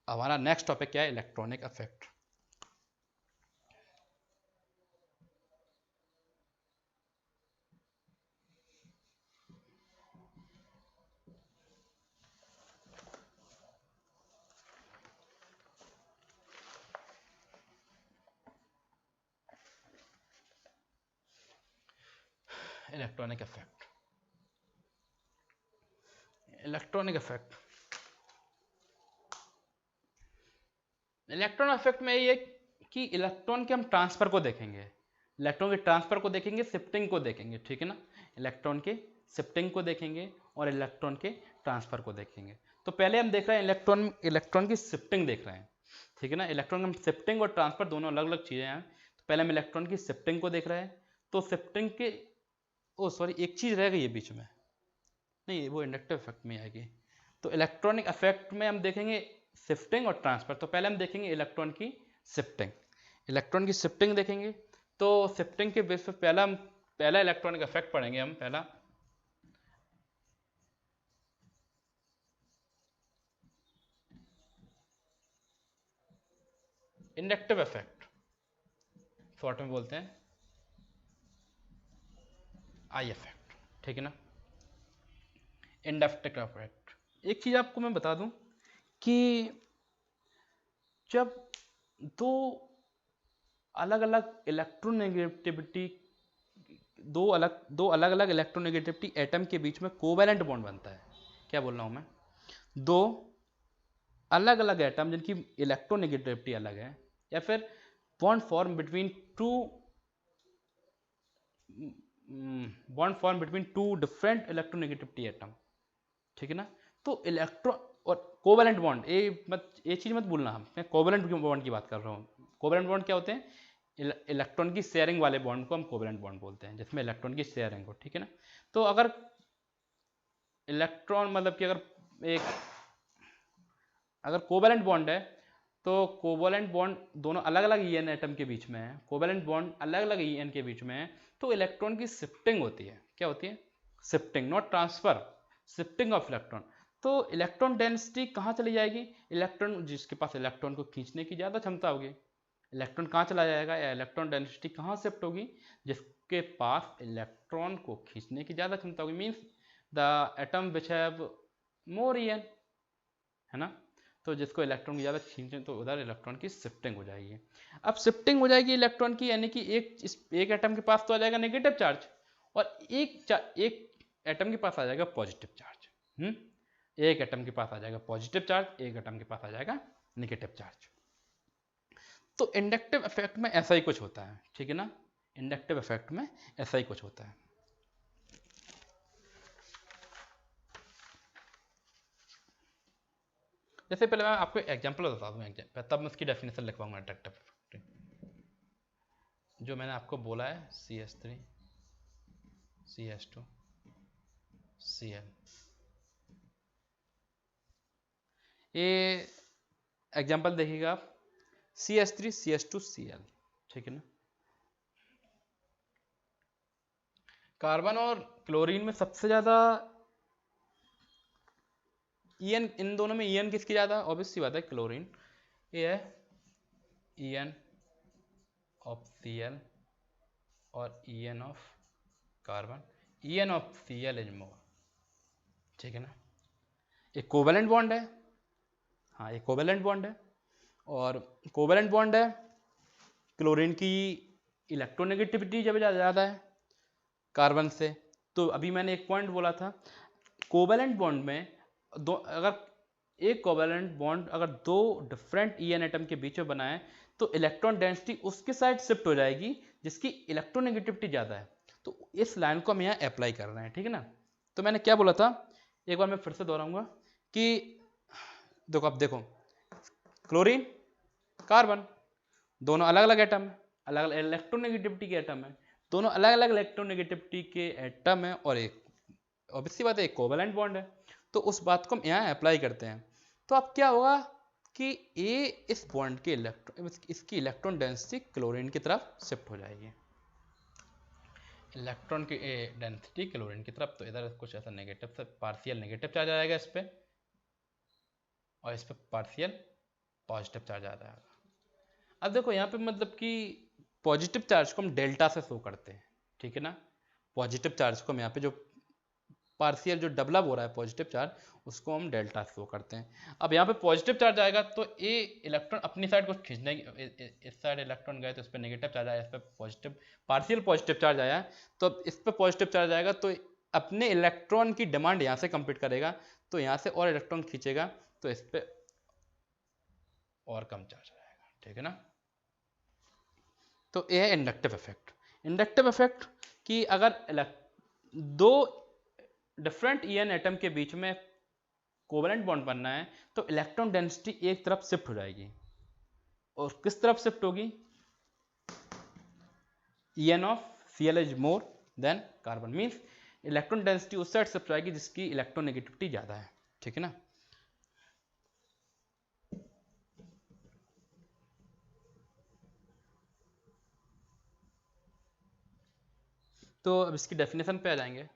हमारा नेक्स्ट टॉपिक क्या है, electronic effect. Electronic effect, electronic effect, electron effect में ये कि इलेक्ट्रॉन के हम ट्रांसफर को देखेंगे, इलेक्ट्रॉन के ट्रांसफर को देखेंगे, शिफ्टिंग को देखेंगे। ठीक है ना। इलेक्ट्रॉन के शिफ्टिंग को देखेंगे और इलेक्ट्रॉन के ट्रांसफर को देखेंगे। तो पहले हम देख रहे हैं इलेक्ट्रॉन की शिफ्टिंग देख रहे हैं। ठीक है ना। इलेक्ट्रॉन की शिफ्टिंग और ट्रांसफर दोनों अलग अलग चीज़ें हैं। तो पहले हम इलेक्ट्रॉन की शिफ्टिंग को देख रहे हैं। तो शिफ्टिंग के एक चीज़ रह गई है बीच में, नहीं वो इंडक्टिव इफेक्ट में आएगी। तो इलेक्ट्रॉनिक इफेक्ट में हम देखेंगे शिफ्टिंग और ट्रांसफर। तो पहले हम देखेंगे इलेक्ट्रॉन की शिफ्टिंग, इलेक्ट्रॉन की शिफ्टिंग देखेंगे। तो शिफ्टिंग के बेस पर पहला इलेक्ट्रॉनिक इफेक्ट पढ़ेंगे हम। पहला इंडक्टिव इफेक्ट, शॉर्ट में बोलते हैं आई इफेक्ट। ठीक है ना। इंडक्टिव इफेक्ट, एक चीज आपको मैं बता दूं कि जब अलग अलग इलेक्ट्रोनेगेटिविटी एटम के बीच में कोवैलेंट बॉन्ड बनता है। क्या बोल रहा हूं मैं, 2 अलग अलग एटम जिनकी इलेक्ट्रोनेगेटिविटी अलग है, या फिर bond form between two different electronegativity atom. ठीक है ना। तो इलेक्ट्रॉन और कोवैलेंट बॉन्ड, ये चीज मत भूलना, मैं कोवैलेंट बॉन्ड की बात कर रहा हूँ। कोवैलेंट बॉन्ड क्या होते हैं, इलेक्ट्रॉन की शेयरिंग वाले बॉन्ड को हम कोवैलेंट बॉन्ड बोलते हैं, जिसमें इलेक्ट्रॉन की शेयरिंग हो। ठीक है ना। तो अगर इलेक्ट्रॉन मतलब कि अगर कोवैलेंट बॉन्ड है तो कोवलेंट बॉन्ड दोनों अलग अलग ईएन एटम के बीच में है, कोवलेंट बॉन्ड अलग अलग ईएन के बीच में है, तो इलेक्ट्रॉन की शिफ्टिंग होती है। क्या होती है? Shifting, not transfer, shifting of electron. तो इलेक्ट्रॉन डेंसिटी कहाँ चली जाएगी? इलेक्ट्रॉन, जिसके पास इलेक्ट्रॉन को खींचने की ज़्यादा क्षमता होगी, इलेक्ट्रॉन कहाँ चला जाएगा, या इलेक्ट्रॉन डेंसिटी कहाँ शिफ्ट होगी? जिसके पास इलेक्ट्रॉन को खींचने की ज़्यादा क्षमता होगी, means the atom which have more EN, है ना। तो जिसको इलेक्ट्रॉन की ज़्यादा खींचे तो उधर इलेक्ट्रॉन की शिफ्टिंग हो जाएगी। अब शिफ्टिंग हो जाएगी इलेक्ट्रॉन की, यानी कि एक एटम के पास तो आ जाएगा नेगेटिव चार्ज, और एक एटम के पास आ जाएगा पॉजिटिव चार्ज। एक एटम के पास आ जाएगा पॉजिटिव चार्ज, एक एटम के पास आ जाएगा नेगेटिव चार्ज। तो इंडक्टिव इफेक्ट में ऐसा ही कुछ होता है, ठीक है ना। इंडक्टिव इफेक्ट में ऐसा ही कुछ होता है। जैसे पहले मैं आपको एग्जांपल बता दूं, तब मैं उसकी डेफिनेशन लिखवाऊंगा इंडक्टिव इफेक्ट। जो मैंने आपको बोला है CH3 CH2 Cl, ये एग्जांपल देखिएगा आप, CH3 CH2 Cl, ठीक है ना। कार्बन और क्लोरीन में सबसे ज्यादा ईएन, इन दोनों में ईएन किसकी ज्यादा? ऑब्वियस सी बात है क्लोरीन। ये है ईएन ऑफ Cl और EN of carbon, EN of Cl is more, ठीक है ना। एक कोवेलेंट बॉन्ड है, हाँ एक कोवेलेंट बॉन्ड है, और कोवेलेंट बॉन्ड है, क्लोरीन की इलेक्ट्रोनेगेटिविटी जब ज़्यादा है कार्बन से। तो अभी मैंने एक पॉइंट बोला था, कोवेलेंट बॉन्ड में दो, अगर एक कोवेलेंट बॉन्ड अगर दो डिफरेंट ईएन एटम के बीच में बना है तो इलेक्ट्रॉन डेंसिटी उसके साइड शिफ्ट हो जाएगी जिसकी इलेक्ट्रोनेगेटिविटी ज़्यादा है। तो इस लाइन को हम यहाँ अप्लाई कर रहे हैं, ठीक है ना। तो मैंने क्या बोला था, एक बार मैं फिर से दोहराऊंगा कि देखो, अब देखो क्लोरीन कार्बन दोनों अलग अलग एटम है, अलग अलग इलेक्ट्रोनेगेटिविटी के एटम है, दोनों अलग अलग इलेक्ट्रोनेगेटिविटी के एटम है, और एक ऑब्वियसली बात है एक कोवेलेंट बॉन्ड है। तो उस बात को हम यहाँ अप्लाई करते हैं। तो अब क्या होगा कि ए इस बॉन्ड के इसकी इलेक्ट्रॉन डेंसिटी क्लोरीन की तरफ शिफ्ट हो जाएगी, इलेक्ट्रॉन की डेंसिटी क्लोरीन की तरफ। तो इधर कुछ ऐसा नेगेटिव से पार्शियल नेगेटिव चार्ज आ जाएगा इस पर, और इस पर पार्शियल पॉजिटिव चार्ज आ जाएगा। अब देखो यहाँ पे मतलब कि पॉजिटिव चार्ज को हम डेल्टा से शो करते हैं, ठीक है ना। पॉजिटिव चार्ज को हम यहाँ पे जो पार्शियल जो डेवलप हो रहा है पॉजिटिव चार्ज, उसको हम डेल्टा शो करते हैं। अब यहाँ पे पॉजिटिव चार्ज आएगा तो ए इलेक्ट्रॉन अपनी साइड को खींचने की, इस साइड इलेक्ट्रॉन गए तो इस पर नेगेटिव चार्ज आया, इस पर पॉजिटिव पार्शियल पॉजिटिव चार्ज आया, तो अब इस पर पॉजिटिव चार्ज आएगा तो अपने इलेक्ट्रॉन की डिमांड यहाँ से कंप्लीट करेगा, तो यहाँ से और इलेक्ट्रॉन खींचेगा, तो इस पर और कम चार्ज आएगा, ठीक है ना। तो यह है इंडक्टिव इफेक्ट। इंडक्टिव इफेक्ट कि अगर दो डिफरेंट ईएन एटम के बीच में कोवेलेंट बॉन्ड बनना है तो इलेक्ट्रॉन डेंसिटी एक तरफ शिफ्ट हो जाएगी, और किस तरफ शिफ्ट होगी? EN of Cl is more than carbon, means electron density उस साइड शिफ्ट हो जाएगी जिसकी इलेक्ट्रोनेगेटिविटी ज्यादा है, ठीक है ना। तो अब इसकी डेफिनेशन पे आ जाएंगे।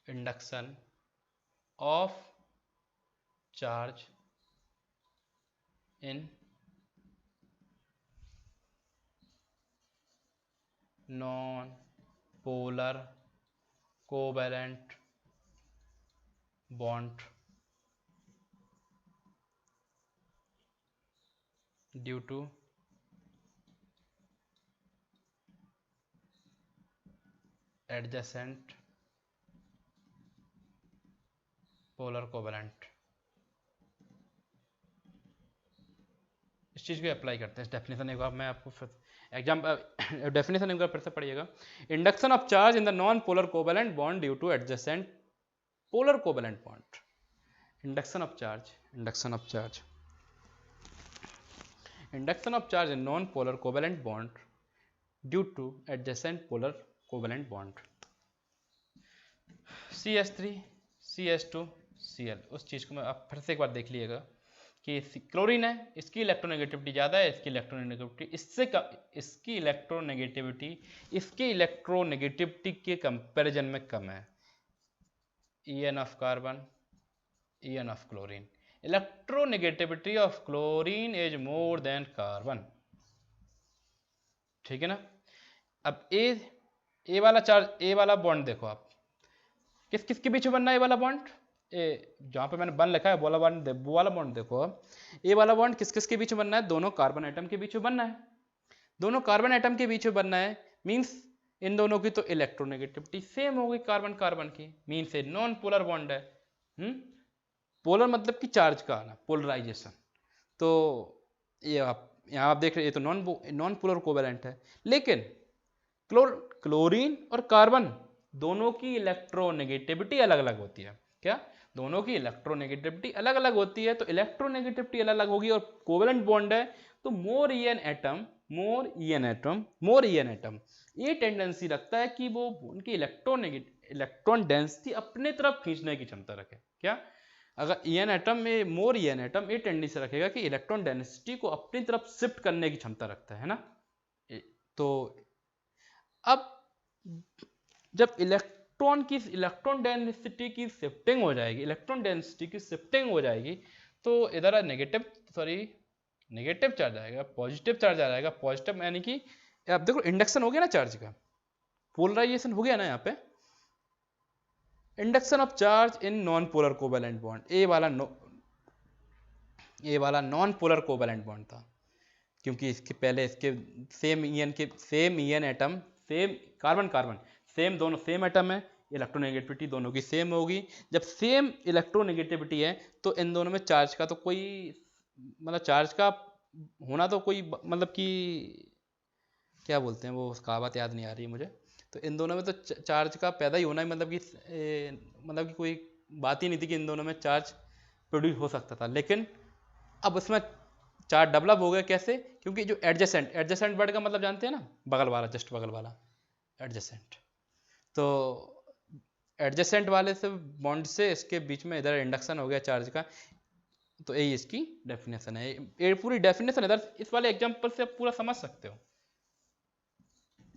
Induction of charge in non polar covalent bond due two adjacent polar covalent. इस चीज़ को अप्लाई करते हैं। इस डेफिनेशन एक बार मैं आपको फिर डेफिनेशन एक बार फिर से पढ़िएगा। Induction of charge in the non polar covalent bond due two adjacent polar covalent bond. Induction of charge, induction of charge, induction of charge in non polar covalent bond due two adjacent polar covalent bond. CH3 CH2 Cl, उस चीज़ को मैं आप फिर से एक बार देख लीजिएगा कि क्लोरीन है, इसकी इलेक्ट्रोनेगेटिविटी ज़्यादा है, इसकी इलेक्ट्रोनेगेटिविटी इसकी इलेक्ट्रोनेगेटिविटी के कंपैरिजन में कम है। En of carbon, En of chlorine, electronegativity of chlorine is more than carbon, ठीक है ना। अब ए वाला चार्ज, ए वाला बॉन्ड देखो आप, किस किस के बीच में बनना है ए वाला बॉन्ड, जहाँ पे मैंने बन लिखा है वो वाला बॉन्ड देखो अब, ए वाला बॉन्ड किस किस के बीच में बनना है, दोनों कार्बन एटम के बीच में बनना है, दोनों कार्बन एटम के बीच में बनना है, मीन्स इन दोनों की तो इलेक्ट्रोनेगेटिविटी सेम होगी कार्बन कार्बन की, means a non polar bond है। पोलर मतलब कि चार्ज का आना, पोलराइजेशन। तो ये आप यहाँ आप देख रहे हैं, ये तो नॉन पोलर कोवेलेंट है, लेकिन क्लोरीन और कार्बन दोनों की इलेक्ट्रोनेगेटिविटी अलग अलग होती है। क्या? दोनों की इलेक्ट्रोनेगेटिविटी अलग अलग होती है, तो इलेक्ट्रोनेगेटिविटी अलग अलग होगी और कोवेलेंट बॉन्ड है, तो मोर ईएन एटम ये टेंडेंसी रखता है कि वो उनकी इलेक्ट्रॉन डेंसिटी अपने तरफ खींचने की क्षमता रखे। क्या? अगर ईएन एटम में मोर ईएन एटम ये टेंडेंसी रखेगा कि इलेक्ट्रॉन डेंसिटी को अपनी तरफ शिफ्ट करने की क्षमता रखता है ना। तो अब जब इलेक्ट्रॉन डेंसिटी की शिफ्टिंग हो जाएगी, तो इधर नेगेटिव चार्ज आएगा, पॉजिटिव चार्ज आ जाएगा। पॉजिटिव यानी कि आप देखो इंडक्शन हो गया ना चार्ज का, पोलराइजेशन हो गया ना, यहाँ पे induction of charge in non polar covalent bond, A वाला नॉन पोलर कोवेलेंट बॉन्ड था, क्योंकि इसके पहले इसके same EN atom, same carbon same, दोनों सेम एटम है, इलेक्ट्रोनेगेटिविटी दोनों की सेम होगी। जब सेम इलेक्ट्रोनेगेटिविटी है तो इन दोनों में चार्ज का तो कोई मतलब चार्ज का होना तो कोई मतलब कि क्या बोलते हैं वो, उसका बात याद नहीं आ रही है मुझे, तो इन दोनों में तो चार्ज का पैदा ही होना ही मतलब कि कोई बात ही नहीं थी कि इन दोनों में चार्ज प्रोड्यूस हो सकता था। लेकिन अब उसमें चार्ज डेवलप हो गया, कैसे? क्योंकि जो एडजेसेंट वर्ड का मतलब जानते हैं ना, बगल वाला, जस्ट बगल वाला एडजेसेंट, तो एडजेसेंट वाले से बॉन्ड से इसके बीच में इधर इंडक्शन हो गया चार्ज का, तो यही इसकी डेफिनेशन है। ये पूरी डेफिनेशन इधर इस वाले एग्जांपल से आप पूरा समझ सकते हो,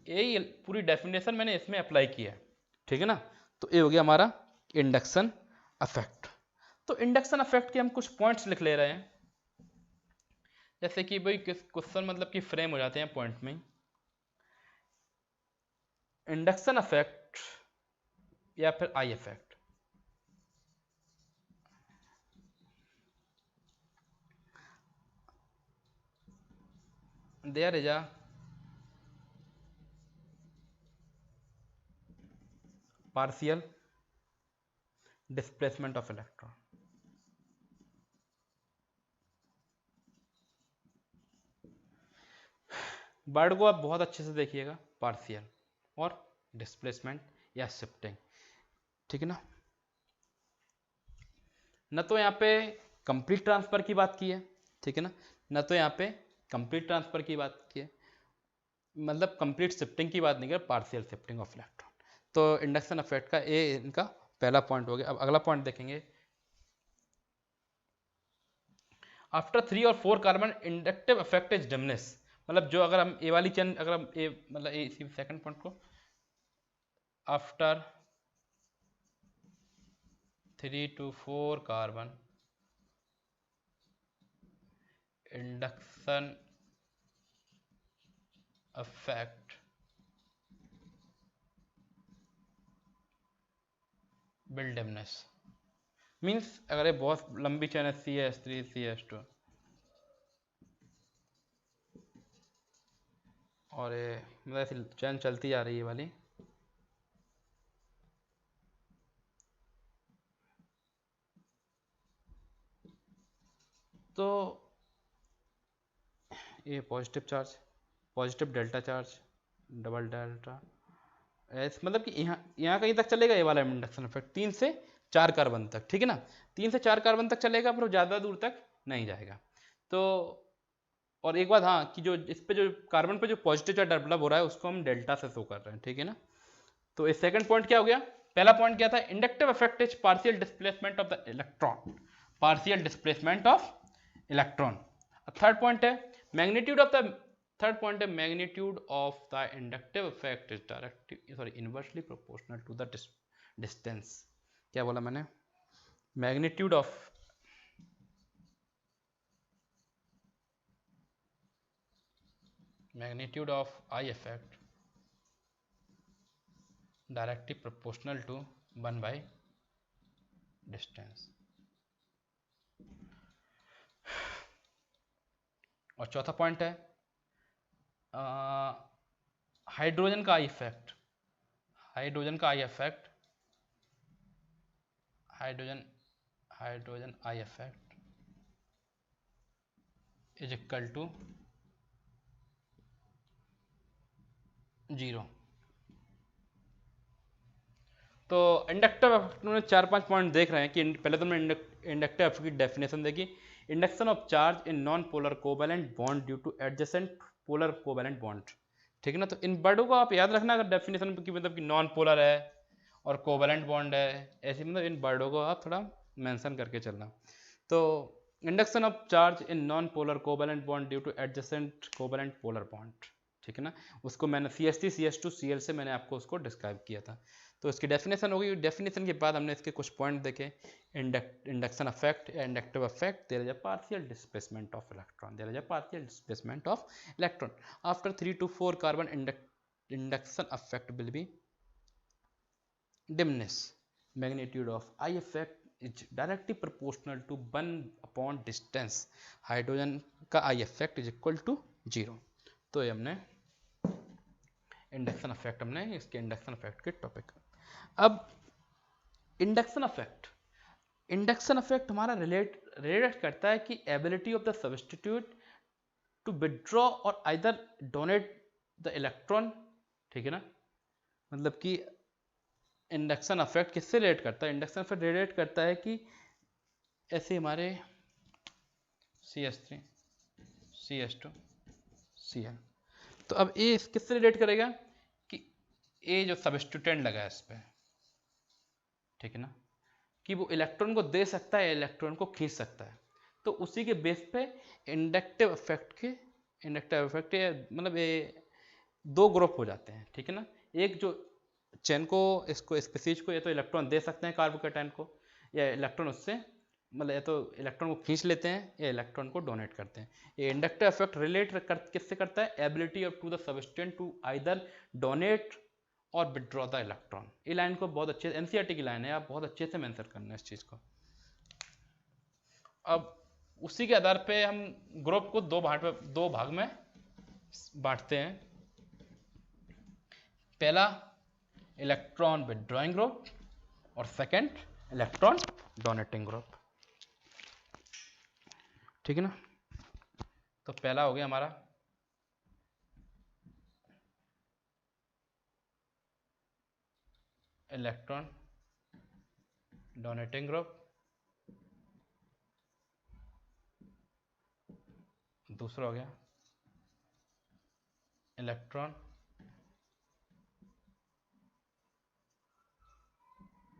यही पूरी डेफिनेशन मैंने इसमें अप्लाई किया है, ठीक है ना। तो ये हो गया हमारा इंडक्शन इफेक्ट। तो इंडक्शन इफेक्ट के हम कुछ पॉइंट्स लिख ले रहे हैं, जैसे कि भाई क्वेश्चन मतलब कि फ्रेम हो जाते हैं पॉइंट में। इंडक्शन इफेक्ट या फिर I effect, there is a partial displacement of electron. Word को आप बहुत अच्छे से देखिएगा, पार्शियल और डिस्प्लेसमेंट या शिफ्टिंग, ठीक है ना। न तो यहाँ पे कंप्लीट ट्रांसफर की बात की है, ठीक है ना, न तो यहाँ पे कंप्लीट ट्रांसफर की बात की है, मतलब कंप्लीट शिफ्टिंग की बात नहीं कर, पार्शियल शिफ्टिंग ऑफ इलेक्ट्रॉन। तो इंडक्शन इफेक्ट का ये इनका पहला पॉइंट हो गया। अब अगला पॉइंट देखेंगे, आफ्टर 3 और 4 carbon inductive effect is diminish, मतलब जो अगर हम ए वाली चेन, अगर हम ए मतलब इसी सेकंड पॉइंट को, after 3 to 4 carbon induction effect will diminish, means अगर ये बहुत लंबी चेन है CH3 CH2 और ये मतलब ऐसी चेन चलती जा रही है वाली, तो ये positive charge, positive delta charge, double delta, ऐसे मतलब कि यहाँ कहीं तक चलेगा ये वाला इंडक्शन इफेक्ट, 3 से 4 कार्बन तक, ठीक है ना, 3 से 4 कार्बन तक चलेगा, पर ज़्यादा दूर तक नहीं जाएगा। तो और एक बात हाँ, कि जो इस पे जो कार्बन पे जो पॉजिटिव चार्ज डेवलप हो रहा है उसको हम डेल्टा से शो कर रहे हैं, ठीक है ना। तो इस सेकंड पॉइंट क्या हो गया पहला पॉइंट क्या था, inductive effect is partial displacement of the electron, partial displacement of electron. Third point है magnitude of the, third point है magnitude of the inductive effect is directly sorry inversely proportional to the distance. क्या बोला मैंने, magnitude of I effect directly proportional to 1 by distance. और चौथा point है hydrogen का I effect, hydrogen का I effect, hydrogen I effect is equal to 0। तो inductive effect में 4-5 पॉइंट देख रहे हैं कि पहले तो हमने इंडक्टिव इफेक्ट की डेफिनेशन देखी, induction of charge in non polar covalent bond due two adjacent polar covalent bond, ठीक है ना। तो इन वर्डों को आप याद रखना अगर डेफिनेशन की, मतलब कि नॉन पोलर है और कोवैलेंट बॉन्ड है, ऐसे मतलब इन वर्डों को आप थोड़ा मेंशन करके चलना। तो induction of charge in non polar covalent bond due two adjacent covalent polar bond, ठीक है ना, उसको मैंने CH3 CH2 Cl से मैंने आपको उसको डिस्क्राइब किया था। तो इसकी डेफिनेशन होगी, डेफिनेशन के बाद हमने इसके कुछ पॉइंट देखे, इंडक्शन इफेक्ट या inductive effect, there is a partial displacement of electron, there is a partial displacement of electron after 3 to 4 carbon, induction effect will be diminish, magnitude of I effect is directly proportional to 1 upon distance, hydrogen का I effect is equal to 0। तो ये हमने induction effect, हमने इसके induction effect के topic. अब induction effect हमारा relate करता है कि ability of the substitute to withdraw और आइदर डोनेट द इलेक्ट्रॉन, ठीक है ना। मतलब कि इंडक्शन इफेक्ट किससे रिलेट करता है, इंडक्शन इफेक्ट रिलेट करता है कि ऐसे हमारे CH3 CH2 Cl, तो अब ये किससे रिलेट करेगा कि ये जो सब्स्टिट्यूटेंट लगा है इस पर, ठीक है ना, कि वो इलेक्ट्रॉन को दे सकता है, इलेक्ट्रॉन को खींच सकता है। तो उसी के बेस पे इंडक्टिव इफेक्ट मतलब ये 2 ग्रुप हो जाते हैं, ठीक है ना। एक जो चेन को, इसको स्पीसीज को, या तो इलेक्ट्रॉन दे सकते हैं कार्बोकैटायन को, या इलेक्ट्रॉन उससे मतलब या तो इलेक्ट्रॉन को खींच लेते हैं या इलेक्ट्रॉन को डोनेट करते हैं। ये इंडक्टिव इफेक्ट रिलेट किससे करता है, ability of to the substituent to either donate or withdraw the electron. ये लाइन को बहुत अच्छे, NCERT की लाइन है, आप बहुत अच्छे से मेंशन करना है इस चीज़ को। अब उसी के आधार पे हम ग्रुप को 2 भाग में बांटते हैं। पहला इलेक्ट्रॉन विड्रॉइंग ग्रुप और सेकंड इलेक्ट्रॉन डोनेटिंग ग्रुप, ठीक है ना। तो पहला हो गया हमारा इलेक्ट्रॉन डोनेटिंग ग्रुप, दूसरा हो गया इलेक्ट्रॉन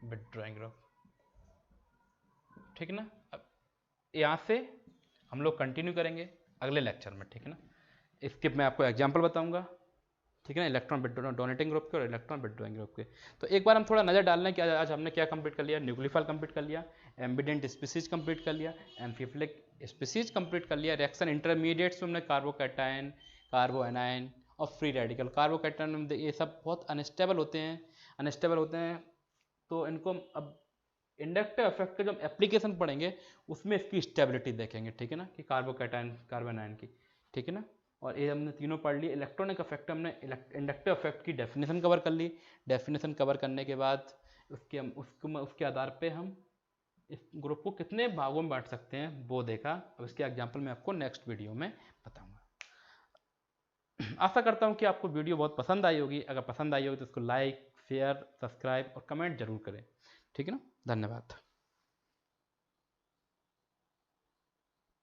विड्रॉइंग ग्रुप, ठीक है ना। अब यहाँ से हम लोग कंटिन्यू करेंगे अगले लेक्चर में, ठीक है ना। इसके मैं आपको एग्जांपल बताऊंगा, ठीक है ना, इलेक्ट्रॉन डोनेटिंग ग्रुप के और इलेक्ट्रॉन विड्रॉइंग ग्रुप के। तो एक बार हम थोड़ा नज़र डाल लें कि आज हमने क्या कंप्लीट कर लिया, न्यूक्लियोफाइल कंप्लीट कर लिया, एम्बिडेंट स्पीसीज कंप्लीट कर लिया, एम्फीफ्लिक स्पीसीज कंप्लीट कर लिया, रिएक्शन इंटरमीडिएट्स में हमने कार्बोकैटायन, कार्बो एनायन और फ्री रेडिकल। कार्बोकैटायन ये सब बहुत अनस्टेबल होते हैं, तो इनको अब इंडक्टिव इफेक्ट के जो एप्लीकेशन पढ़ेंगे उसमें इसकी स्टेबिलिटी देखेंगे, ठीक है ना, कि कार्बोकैटायन कार्बन आयन की, ठीक है ना। और ये हमने तीनों पढ़ ली। इलेक्ट्रॉनिक इफेक्ट हमने इंडक्टिव इफेक्ट की डेफिनेशन कवर कर ली। डेफिनेशन कवर करने के बाद उसके आधार पे हम इस ग्रुप को कितने भागों में बांट सकते हैं वो देखा। अब इसके एग्जाम्पल मैं आपको नेक्स्ट वीडियो में बताऊँगा। आशा करता हूँ कि आपको वीडियो बहुत पसंद आई होगी। अगर पसंद आई होगी तो इसको लाइक, शेयर, सब्सक्राइब और कमेंट जरूर करें, ठीक है ना। धन्यवाद।